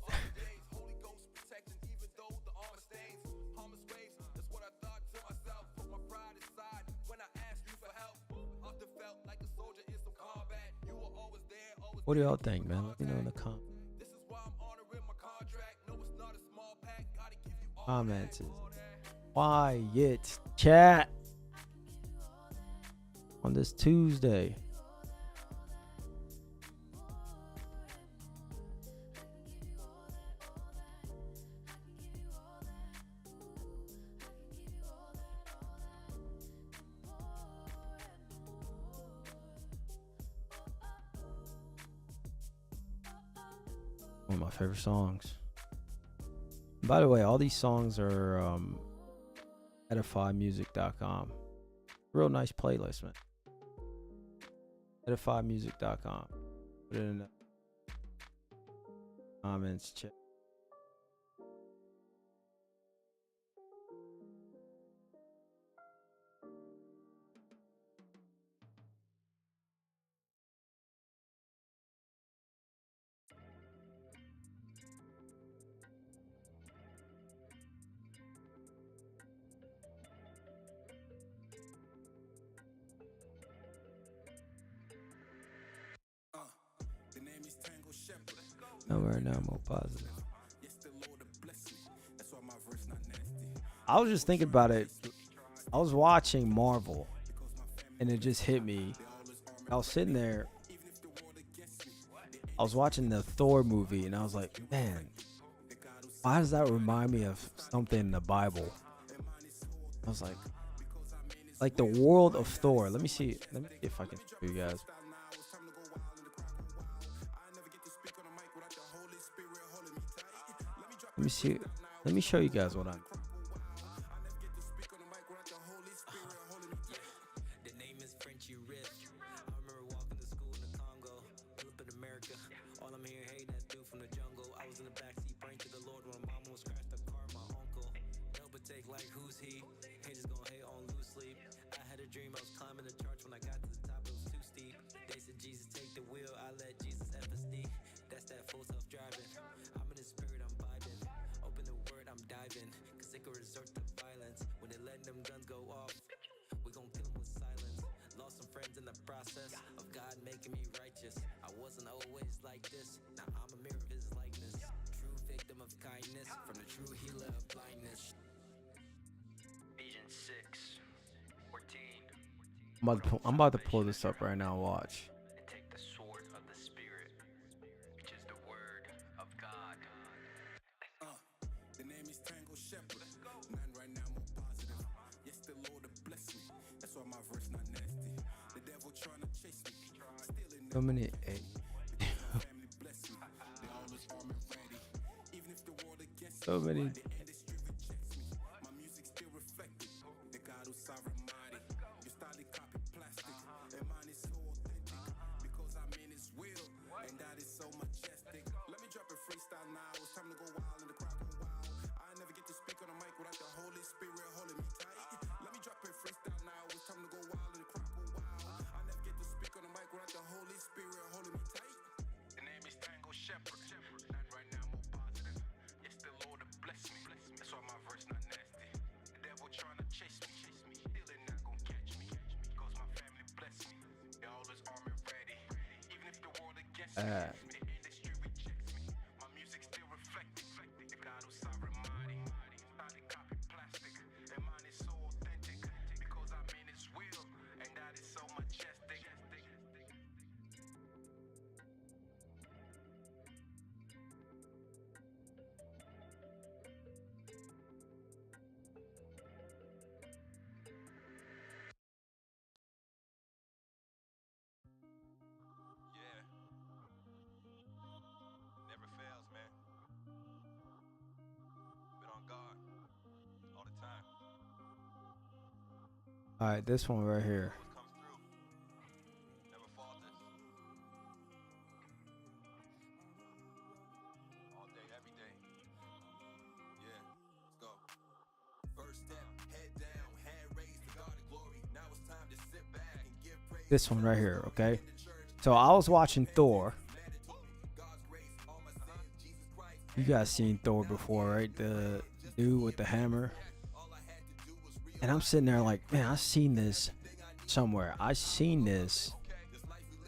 What do y'all think, man? Let me know in the comments. Quiet chat on this Tuesday. One of my favorite songs. By the way, all these songs are edifymusic.com. Real nice playlist, man. Edifymusic.com. Put it in there. comments. Check. The name is Tango Shepherd. No, right now I'm more positive. Yes, the Lord bless me. That's why my verse not nasty. I was just thinking about it. I was watching Marvel, and it just hit me. I was sitting there. I was watching the Thor movie, and I was like, man, why does that remind me of something in the Bible? I was like the world of Thor. Let me see. Let me see if I can show you guys. Let me see. Let me show you guys what I'm. The name is Frenchy Rich. I remember walking to school in the Congo, pull up in America. All I'm hearing, hey, that dude from the jungle. I was in the backseat praying to the Lord when my mama was crashed the car. My uncle, help it take like who's he? Haters gon' hate on loose sleep. I had a dream I was climbing the charts when I got to the top. It was too steep. They said Jesus take the wheel. I let Jesus FSD. That's that full self driving. I'm in the spirit, I'm vibing. Open the word, I'm diving. Cause it could resort to violence when they letting them guns go off. We gon' kill them with silence. Lost some friends in the process of God making me righteous. I wasn't always like this. Now I'm a mirror of his likeness. True victim of kindness from the true healer of blindness. Ephesians 6, 14. I'm about to pull this up right now. Watch. And take the sword of the Spirit, which is the word of God. The name is Tango Shepherd. None right now more positive. Yes, the Lord bless me. That's why my verse not nasty. The devil trying to chase me. Stealing So many. family bless me. They always arm and ready. Even if the world against So me, many. the industry rejects me. My music still reflected. The God who's sovereign mighty. Your style is copy plastic. And mine is so authentic. Because I'm in his will. And that is so majestic. Let me drop a freestyle now. It's time to go wild and the crowd go wild. I never get to speak on the mic without the Holy Spirit holding me tight. Let me drop a freestyle now. It's time to go wild and the crowd go wild. I never get to speak on the mic without the Holy Spirit holding me tight. The name is Tango Shepherd. Not right now, more positive. Yes, the Lord bless me. That's why my verse not nasty. The devil trying to chase me. Still they not gonna catch me. Cause my family bless me. They always arm and ready. Even if the world against me, the industry rejects me. My music still reflecting. The God who's sovereign mighty. Body copy plastic. And mine is so authentic. Because I'm in his will. And that is so majestic. Yeah. Never fails, man. Been on God all the time. All right, this one right here. Always comes through. Never falters. All day, every day. Yeah, let's go. First step, head down, hand raised to God in glory. Now it's time to sit back and give praise. This one right here. Okay. So I was watching Thor. You guys seen Thor before, right? The dude with the hammer. And I'm sitting there like, man, I've seen this somewhere. I've seen this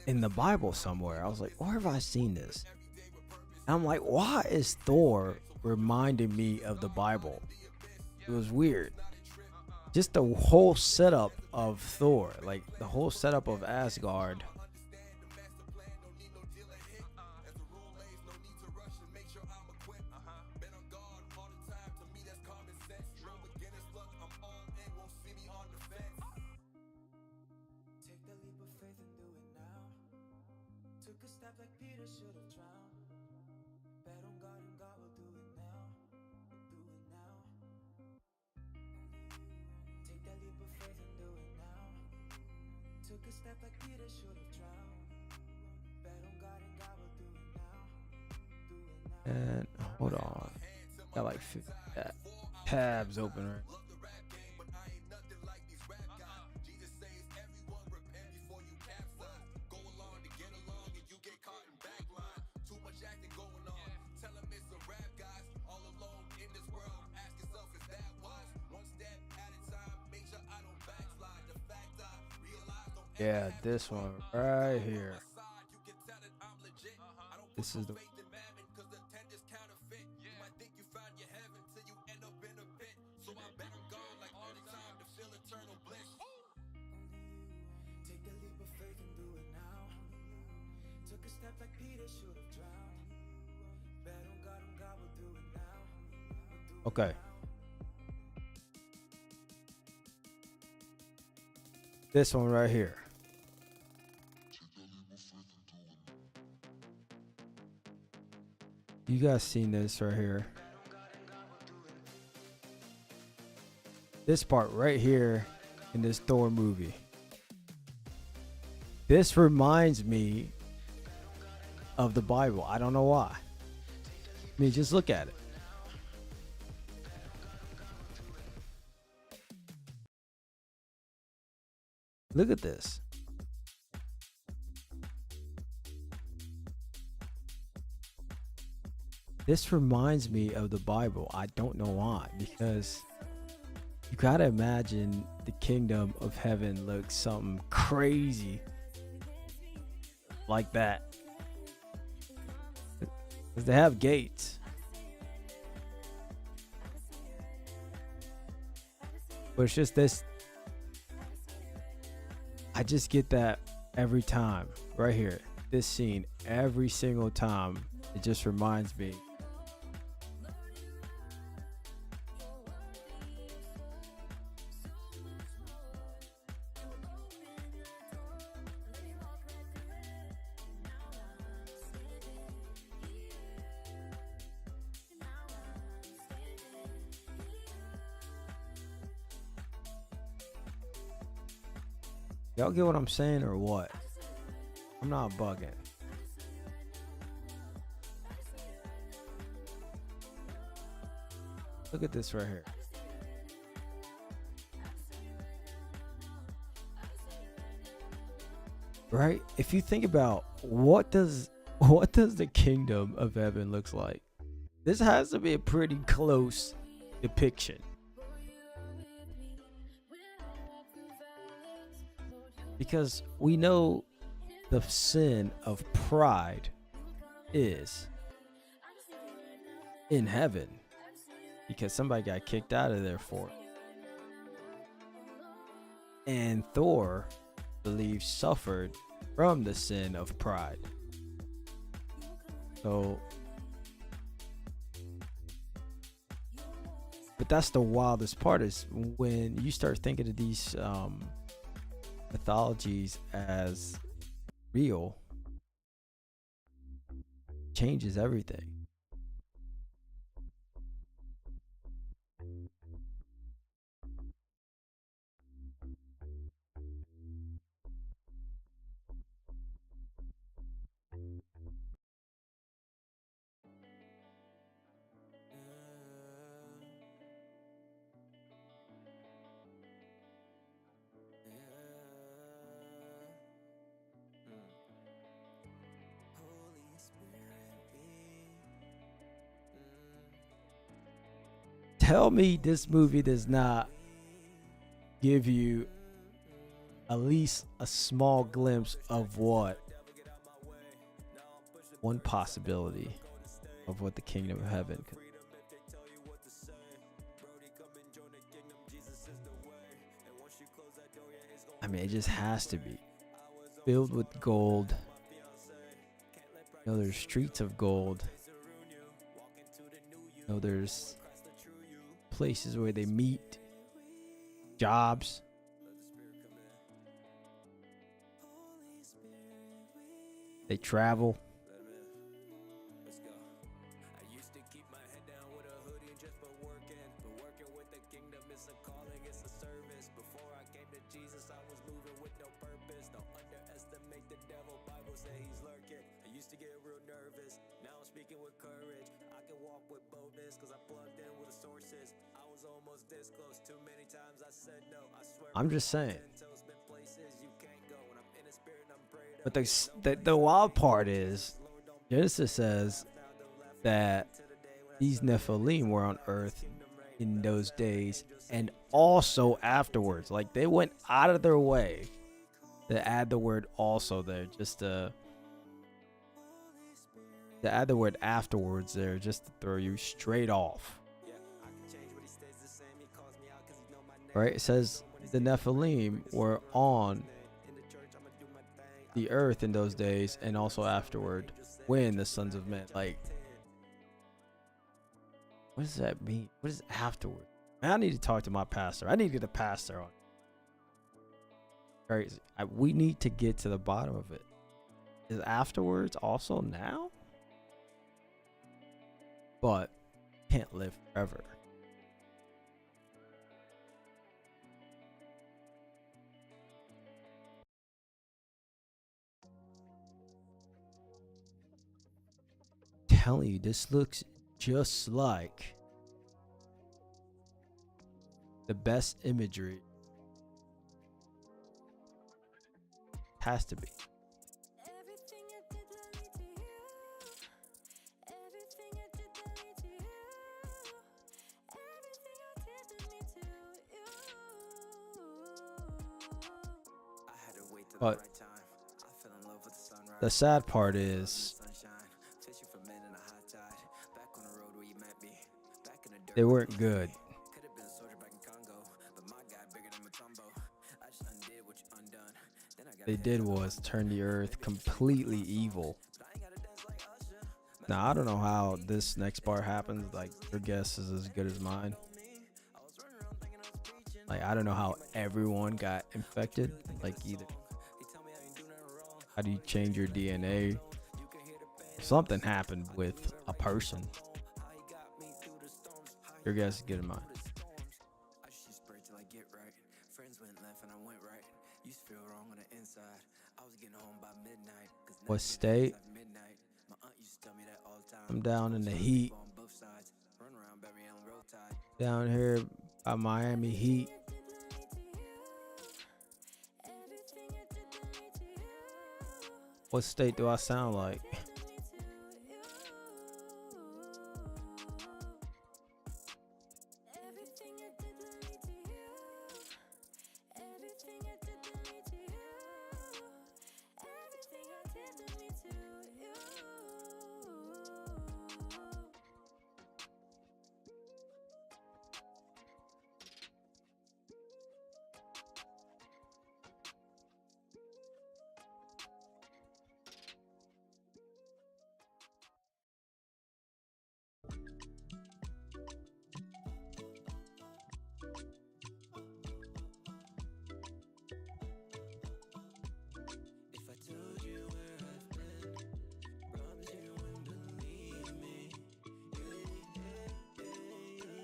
in the Bible somewhere. I was like, where have I seen this? And I'm like, why is Thor reminding me of the Bible? It was weird. Just the whole setup of Thor, like the whole setup of Asgard. Take the leap of faith and do it now. Took a step like Peter should have drowned. Bet on God and God will do it now. Do it now. Take that leap of faith and do it now. Took a step like Peter should have drowned. Bet on God and God will do it now. Do it now. And hold on. Got like tabs open right. Yeah, this one right here. This is the Take the leap of faith and do it now. Took a step like Peter should have drowned. Bet on God will do it now. okay. This one right here. You guys seen this right here? This part right here in this Thor movie. This reminds me of the Bible. I don't know why. I mean, just look at it. Look at this. This reminds me of the Bible. I don't know why, because you gotta imagine the kingdom of heaven looks something crazy like that. Because they have gates. But it's just this. I just get that every time. Right here. This scene. Every single time. It just reminds me. Y'all get what I'm saying or what? I'm not bugging. Look at this right here. Right? If you think about what does the kingdom of heaven looks like? This has to be a pretty close depiction. Because we know the sin of pride is in heaven. Because somebody got kicked out of there for it. And Thor believes suffered from the sin of pride. So, but that's the wildest part, is when you start thinking of these mythologies as real, changes everything. Tell me this movie does not give you at least a small glimpse of what one possibility of what the kingdom of heaven could. I mean, it just has to be filled with gold. You know, there's streets of gold. You know, there's places where they meet, jobs. They travel. Now I'm speaking with courage. with boldness, cause I plugged in with the sources. I was almost this close, too many times I said no. I swear I'm just saying. toes been places you can't go. When I'm in a spirit and I'm prayed But up. the wild part is Genesis says that these Nephilim were on earth in those days and also afterwards. Like they went out of their way to add the word also there, just to add the word afterwards there, just to throw you straight off. Right? It says the Nephilim were on the earth in those days and also afterward when the sons of men. Like, what does that mean? What is afterward? Man, I need to talk to my pastor. I need to get a pastor on. Crazy. We need to get to the bottom of it. Is afterwards also now? But can't live forever. Telling you, this looks just like the best imagery. Has to be. Everything I did led me to you. Everything I did led me to you. Everything I did led me to you. I had to wait till But the right time. I fell in love with the sunrise. the sad part is Sunshine, fishing for men in a high tide. Back on the road where you met me. Back in the dirt. they weren't good. Could have been a soldier back in Congo, but my guy bigger than Matumbo. I just undid what you undone. Then I got They did was turn the earth completely evil. Now I don't know how this next part happens. Like your guess is as good as mine. Like I don't know how everyone got infected. Like either how do you change your DNA? Something happened with a person. Your guess is good as mine. I just sprayed till I get right. Friends went left and I went right. Used to feel wrong on the inside. I was getting home by midnight. What state? Midnight. My aunt used to tell me that all the time. I'm down in the heat. On both sides. Run around Beverly on road tide. Down here by Miami Heat. What state do I sound like?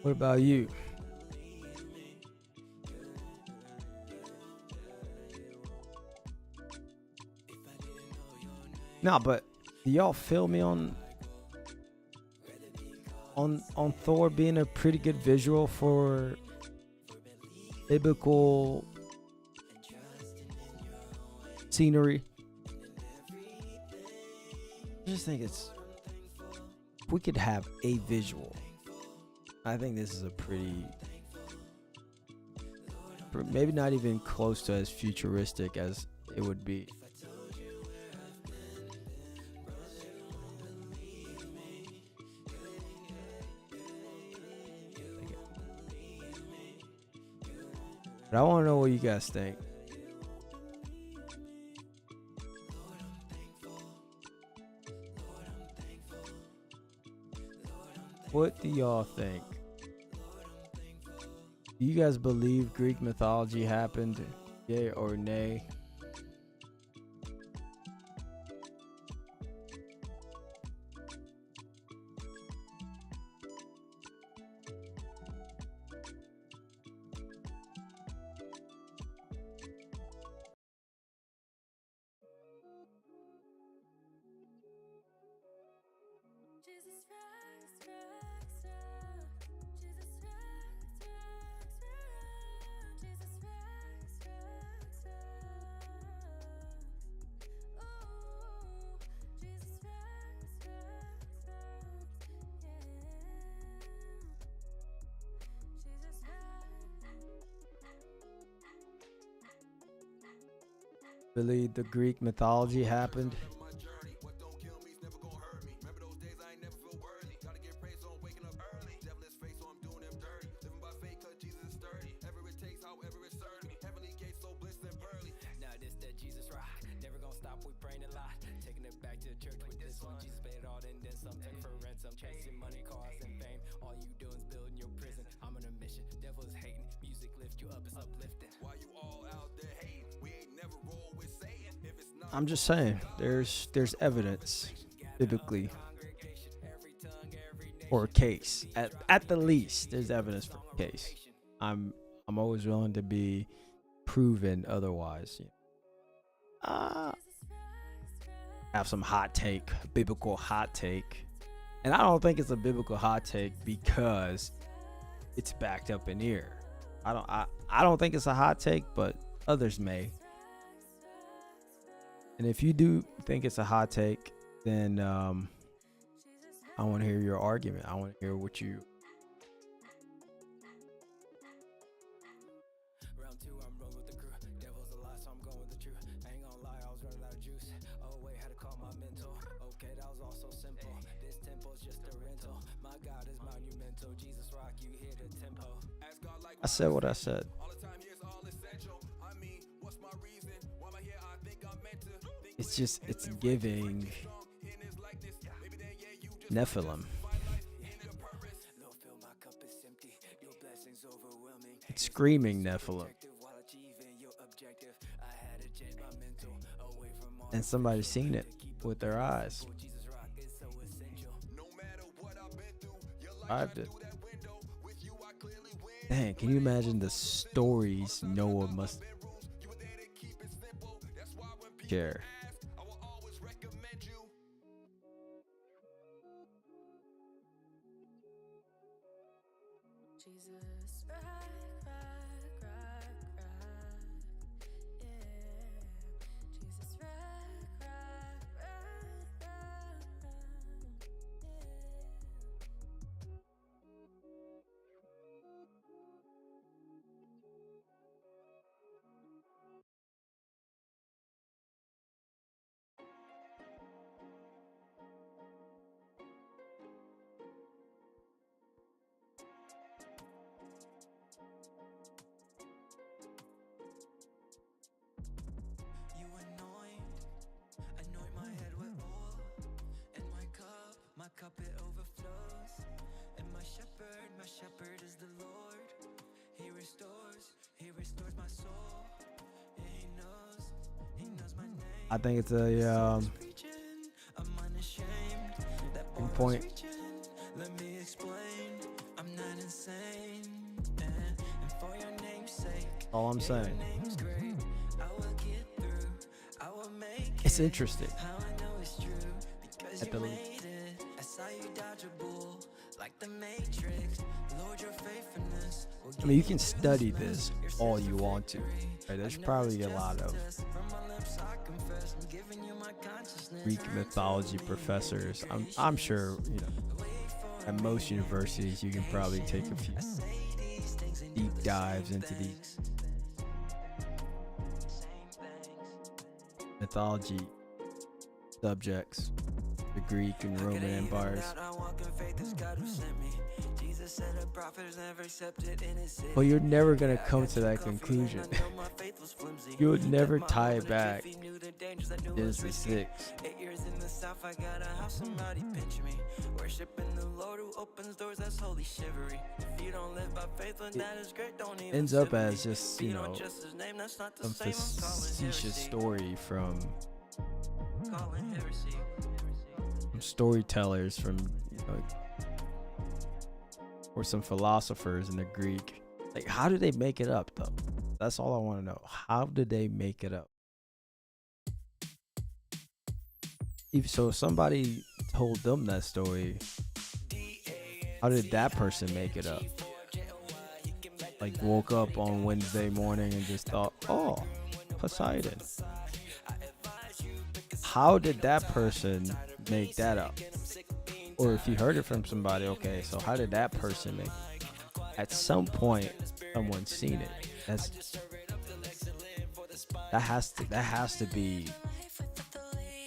What about you? Nah, but do y'all feel me on Thor being a pretty good visual for biblical scenery? I just think if we could have a visual. I think this is a maybe not even close to as futuristic as it would be. But I want to know what you guys think. What do y'all think? Do you guys believe Greek mythology happened? Yay or nay? Jesus rise, rise. Really, the Greek mythology happened. Now this that Jesus rock. Never gonna stop, we praying a lot. Taking it back to the church with this one. Jesus paid it all, then some. Take for ransom. Chasing money, cars, and fame. All you do is building your prison. I'm on a mission. Devil's hating. Music lift you up, it's uplifting. Why you all out there hating? We ain't never roll with Satan. If it's not, I'm just saying, there's evidence biblically, or a case. At the least, there's evidence for a case. I'm always willing to be proven otherwise. Have some hot take, biblical hot take, and I don't think it's a biblical hot take because it's backed up in here. I don't think it's a hot take, but others may. And if you do think it's a hot take, then I want to hear your argument. I want to hear what you. round two, I'm rolling with the crew. Devil's a lie, so I'm going with the truth. I ain't gonna lie, I was running out of juice. Oh wait, had to call my mental. Okay, that was all so simple. This tempo's just a rental. My God is monumental. Jesus rock, you hear the tempo. Ask God like I said what I said. all the time here's all essential. I mean, what's my reason? Why am I here? I think I'm meant to think It's giving Nephilim. Lord, fill my cup is empty. Your blessings overwhelming. It's screaming Nephilim. While achieving your objective, I had to change my mental away from all And somebody's seen it with their eyes. Jesus rock is so essential. No matter what I've been through, your life I've did. Dang, can you imagine the stories Noah must share? Jesus, rock, rock, rock, rock. Yeah. Jesus, rock, rock, rock, rock, yeah. You anoint my head with oil, and my cup it overflows. And my shepherd is the Lord. He restores my soul. Yeah, he knows my name. I think it's a I'm unashamed. That good boy was point. reaching. Let me explain. I'm not insane. And for your name's sake, All I'm saying. name's great. I will get through. I will make It's it. interesting. How I know it's true because At you the made least. it. I saw you dodge a bull like the Matrix. Lord, your faithfulness will I mean, you give can me study Christmas. this Your all sense you of want to. victory. Right? There's I know probably it's a lot just of a test. From my lips I confess. I'm giving you my consciousness. Greek mythology professors. I'm sure, at most universities you can probably take a few deep dives into these mythology subjects, the Greek and Roman empires. Well, you're never gonna come to that conclusion. You would never tie it back. Genesis 6. 8 years in the south, I got a house, somebody pinch me. Worshiping the Lord who opens doors, that's holy chivalry. If you don't live by faith, when that is great, don't even Ends up sit with as me. just, If you don't trust his name, that's not the some same, I'm calling facetious heresy. story from Calling heresy. storytellers from, or some philosophers in the Greek. Like, how do they make it up, though? That's all I want to know. How did they make it up? So if somebody told them that story, how did that person make it up? Like, woke up on Wednesday morning and just thought, oh, Poseidon. How did that person make that up? Or if you heard it from somebody, okay, so how did that person make it? At some point, someone's seen it. That's That has to be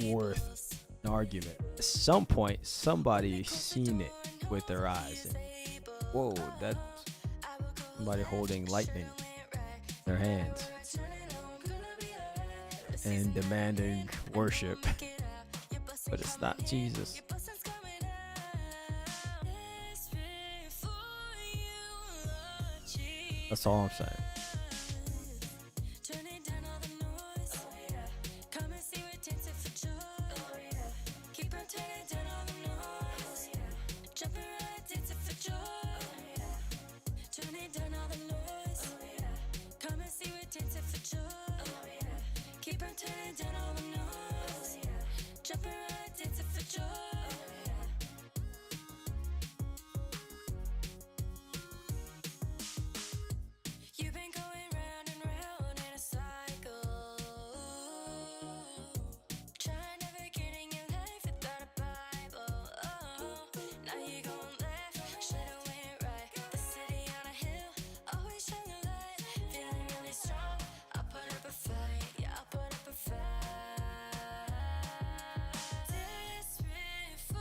worth an argument. At some point, somebody seen it with their eyes. And, whoa, that's somebody holding lightning in their hands and demanding worship. But it's not Jesus. That's all I'm saying.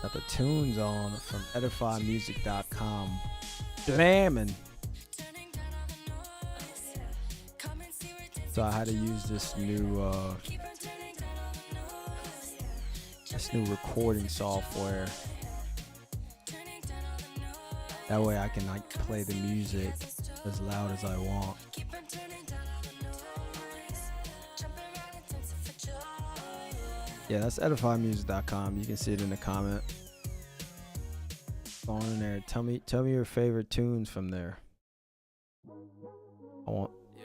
Got the tunes on from edifymusic.com. Blamming. So I had to use this new recording software. That way I can like play the music as loud as I want. Yeah, that's edifymusic.com. You can see it in the comment. Go on in there. Tell me your favorite tunes from there.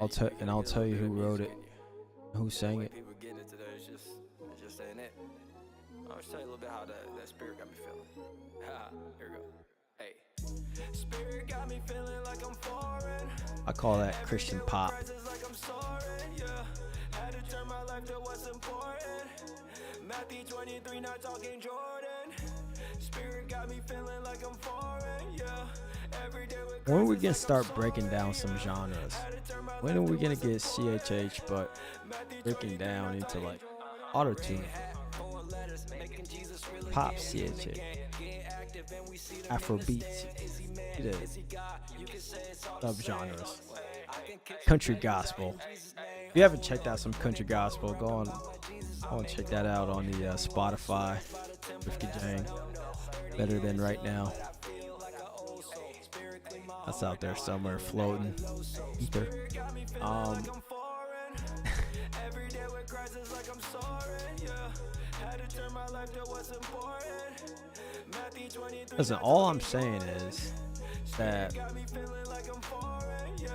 I'll tell you who wrote it, who sang it. People getting into that, it's just saying it. I'll just tell you a little bit how that spirit got me feeling. Here we go. Hey. Spirit got me feeling like I'm foreign. I call that Christian pop. Like I'm soaring, yeah. Had to turn my life to what's important. Matthew 23, not talking Jordan. Spirit got me feeling like I'm foreign, yeah. Every day with When are we gonna start breaking down some genres? When are we gonna get CHH but breaking down into like auto-tune, pop CHH, Afrobeats, subgenres, country gospel? If you haven't checked out some country gospel, go on check that out on the Spotify. Rifki Jang, Better Than Right Now. That's out there somewhere floating. Ether. Listen, all I'm saying is that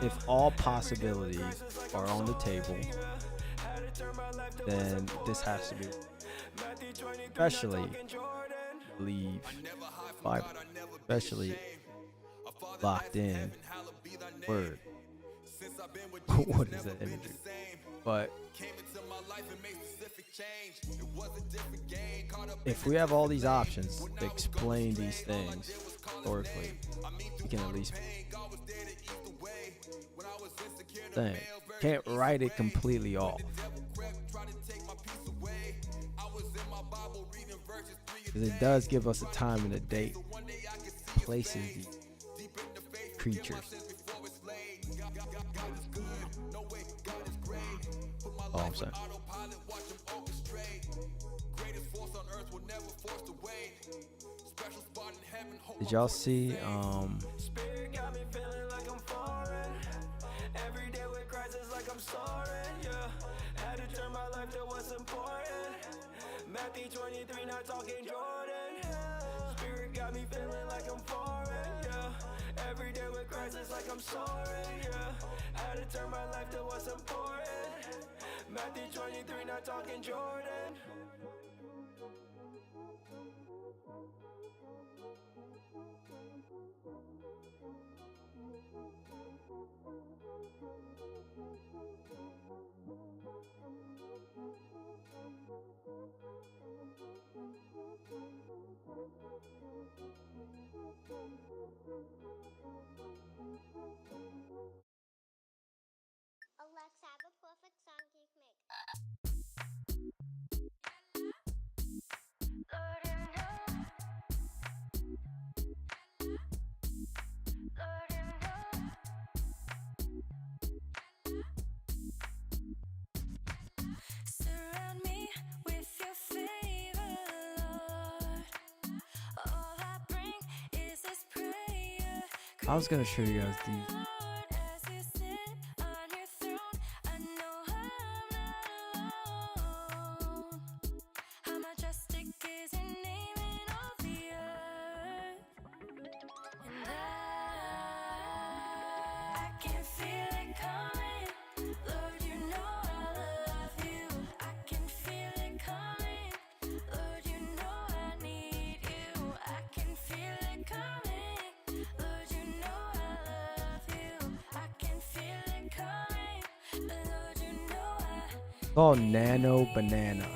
if all possibilities are on the table, then this has to be, especially believe Bible, especially locked in word. What is that imagery? But if we have all these options to explain these things historically, we can at least think. Can't write it completely off. Because it does give us a time and a date, places these creatures. All I'm saying. Did y'all see Spirit got me feeling like I'm foreign. Every day with Christ is like I'm soaring, yeah. Had to turn my life to what's important. Matthew 23, not talking Jordan. Spirit got me feeling like I'm foreign, yeah. Every day with Christ is like I'm soaring, yeah. Had to turn my life to what's important. Matthew 23, not talking Jordan. Alexa, have a perfect song to make. I was gonna show you guys these. As you sit on your throne, I know I'm not alone. How majestic is your name in all the earth. And I can feel it coming. Lord, you know I love you. I can feel it coming. Lord, you know I need you. I can feel it coming. Lord, you know I love you. I can feel it coming. Lord, you know I Called Nano Banana.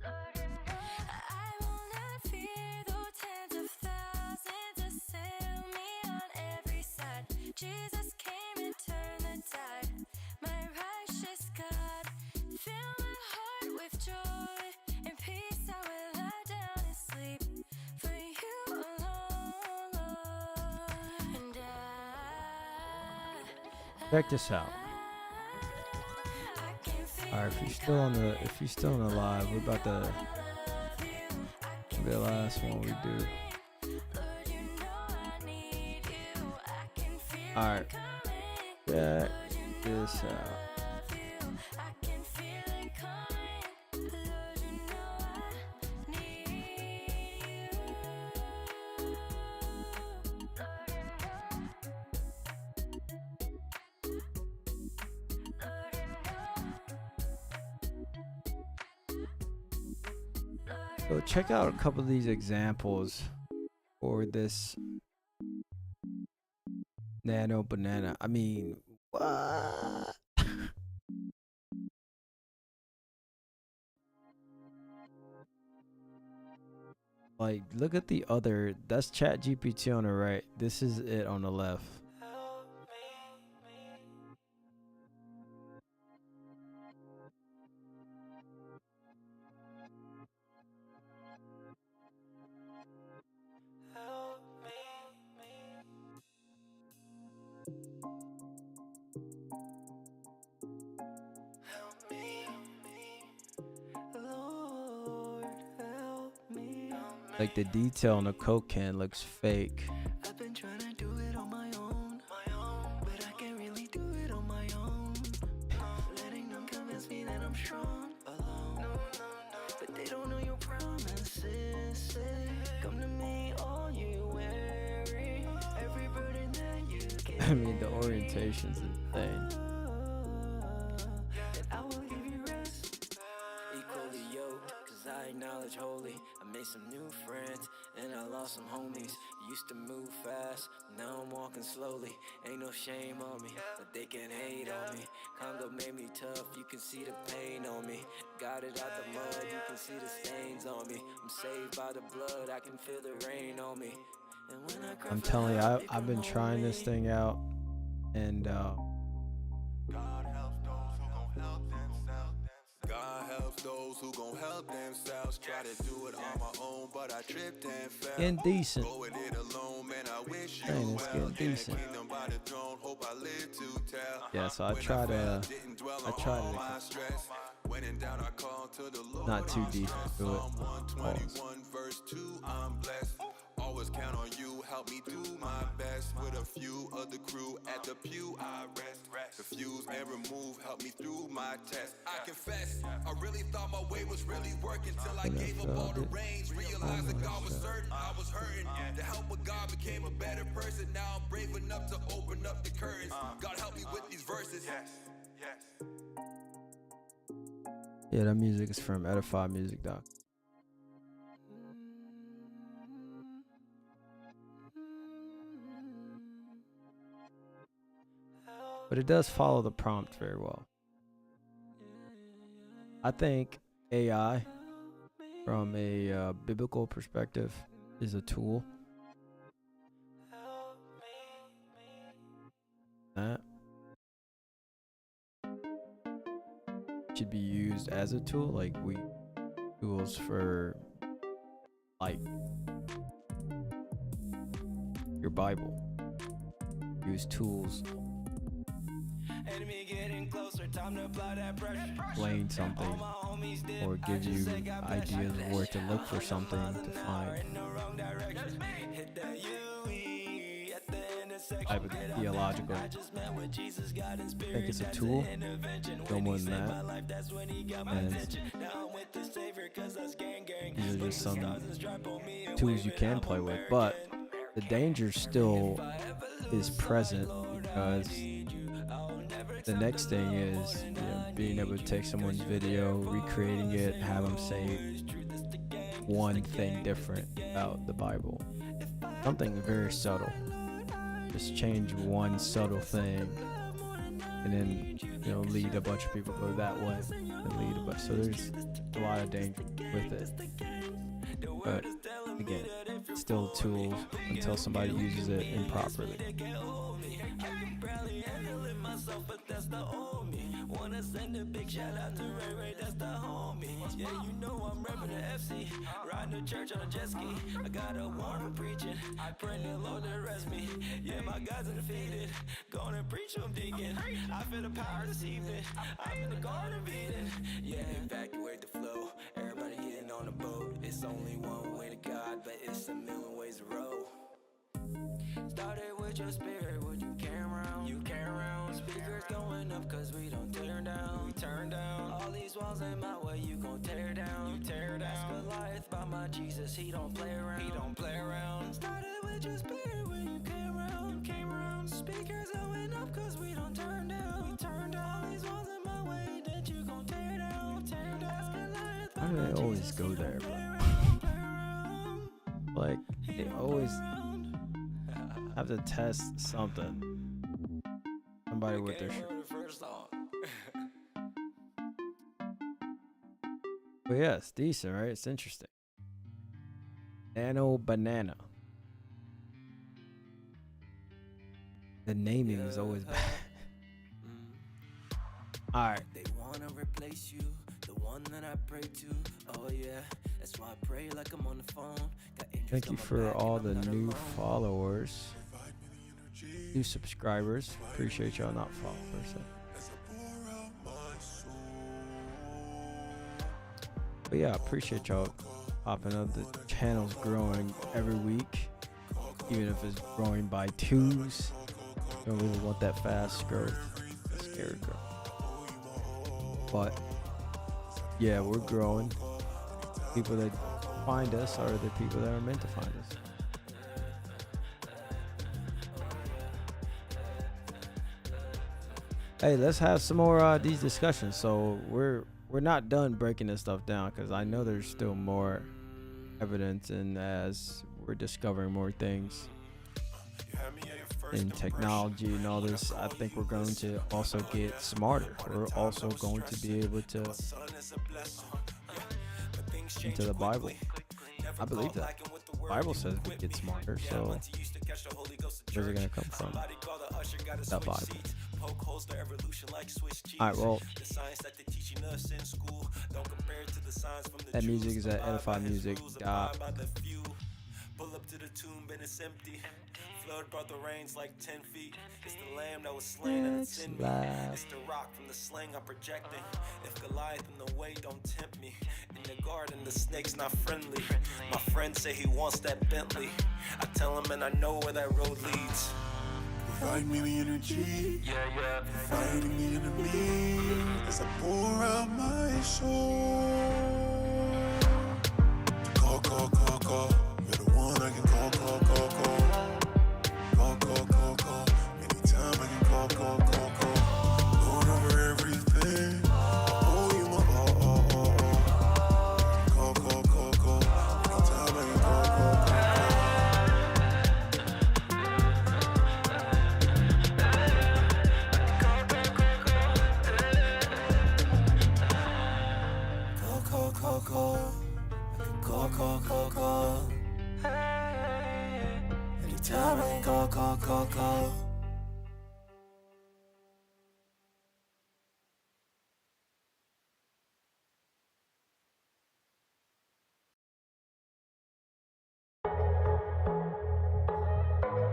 I will not fear though tens of thousands assail me on every side. Jesus came and turned the tide. My righteous God, fill my heart with joy and peace. I will lie down and sleep for you alone, Lord. And Check this out. I can feel All right, if you're still on the live, we're about to be the last one we do. All right, check this out. So check out a couple of these examples for this Nano Banana. I mean, what? Like, look at the other. That's Chat GPT on the right. This is it on the left. Like the detail on the Coke can looks fake. I've been trying to do it on my own, but I can't really do it on my own. Letting them convince me that I'm strong alone, but they don't know your promises. Say, come to me, all you weary, every burden that you get. I mean, the orientation's insane. And I will give you rest. Equally yoked, cause I acknowledge holy. I made some new friends, and I lost some homies. Used to move fast, now I'm walking slowly. Ain't no shame on me, but they can hate on me. Congo made me tough, you can see the pain on me. Got it out the mud, you can see the stains on me. I'm saved by the blood, I can feel the rain on me. And when I cry I'm for telling you, help, they I've come been trying this away. thing out, and God helps those who gon' help themselves. God helps those who gon' help themselves. Try to do it on my own, but I tripped and fell. getting decent. Go with it alone, man, I wish you Man, it's well. getting In the decent. kingdom by the throne, hope I live to tell. Yeah, so I When tried fell, to, didn't dwell I on tried all to my stress. When in doubt, I call to the Lord. not too I'm deep stressed. into it. Psalm Pause. 121 verse 2, I'm blessed. Always count on you, help me do my best. With a few of the crew at the pew, I rest. Diffuse and remove, help me through my test. I confess, I really thought my way was really working till I And I gave up all felt the it. reins. Realized that God was certain I was hurting. The help of God became a better person. Now I'm brave enough to open up the curtains. God help me with these verses. Yeah, that music is from Edify Music Doc. But it does follow the prompt very well. I think AI, from a biblical perspective, is a tool. That should be used as a tool, like we tools for, like, your Bible. Use tools Enemy getting closer, time to apply that pressure. explain something or give you ideas of where to look for something to find type of theological. I think it's a tool, no more than that. And these are just some tools you can play with, but the danger still is present because the next thing is being able to take someone's video, recreating it, have them say one thing different about the Bible. Something very subtle. Just change one subtle thing and then lead a bunch of people go that way and lead a bunch. So there's a lot of danger with it. But again, still tools until somebody uses it improperly. But that's the old me. Wanna send a big shout out to Ray Ray, that's the homie. Yeah, you know I'm reppin' the FC, riding to church on a jet ski. I got a warrant preaching, I pray the Lord to rest me. Yeah, my guys undefeated, gonna preach them deacon. I feel the power this evening, I'm in the garden of Eden. Yeah, evacuate the flow, everybody getting on the boat. It's only one way to God, but it's a million ways to roll. Started with your spirit, would you carry around? You carry around. Speakers going up cause we don't turn down. We turn down. All these walls in my way, you gon' tear down. You tear down. Ask Goliath about my Jesus, he don't play around. He don't play around. Started with your spirit when you came around. Came around. Speakers going up cause we don't turn down. We turn down. All these walls in my way that you gon' tear down. Tear down. Ask Goliath about my Jesus. Why do they always go there, bro? Like, they always have to test something. Somebody with their shirt. But yeah, it's decent, right? It's interesting. Nano Banana. The naming is always bad. Alright. They wanna replace you, the one that I pray to. Oh yeah, that's why I pray like I'm on the phone. Thank you for all the new followers. New subscribers. Appreciate y'all, not followers. But yeah, appreciate y'all popping up. The channel's growing every week, even if it's growing by twos. Don't really want that fast growth. That's scary growth. But yeah, we're growing. People that find us are the people that are meant to find us. Hey, let's have some more these discussions. So we're not done breaking this stuff down because I know there's still more evidence, and as we're discovering more things in technology and all this, I think we're going to also get smarter. We're also going to be able to into the Bible. I believe that. The Bible says we get smarter, so where's it gonna come from? That Bible. Alright, well, that music is at Edify Music. Pull up to the tomb and it's empty. Flood brought the rains like 10 feet. It's the lamb that was slain and it's in me. It's the rock from the sling I'm projecting. If Goliath in the way, don't tempt me. In the garden, the snake's not friendly. My friend say he wants that Bentley. I tell him and I know where that road leads. Provide me the energy. Yeah. Fighting the enemy as I pour out my soul. Call. You're the one I can call. Call. Anytime I can call. Lord over everything. Oh, you my all. Call. Anytime I can call. Call. Anytime I can call.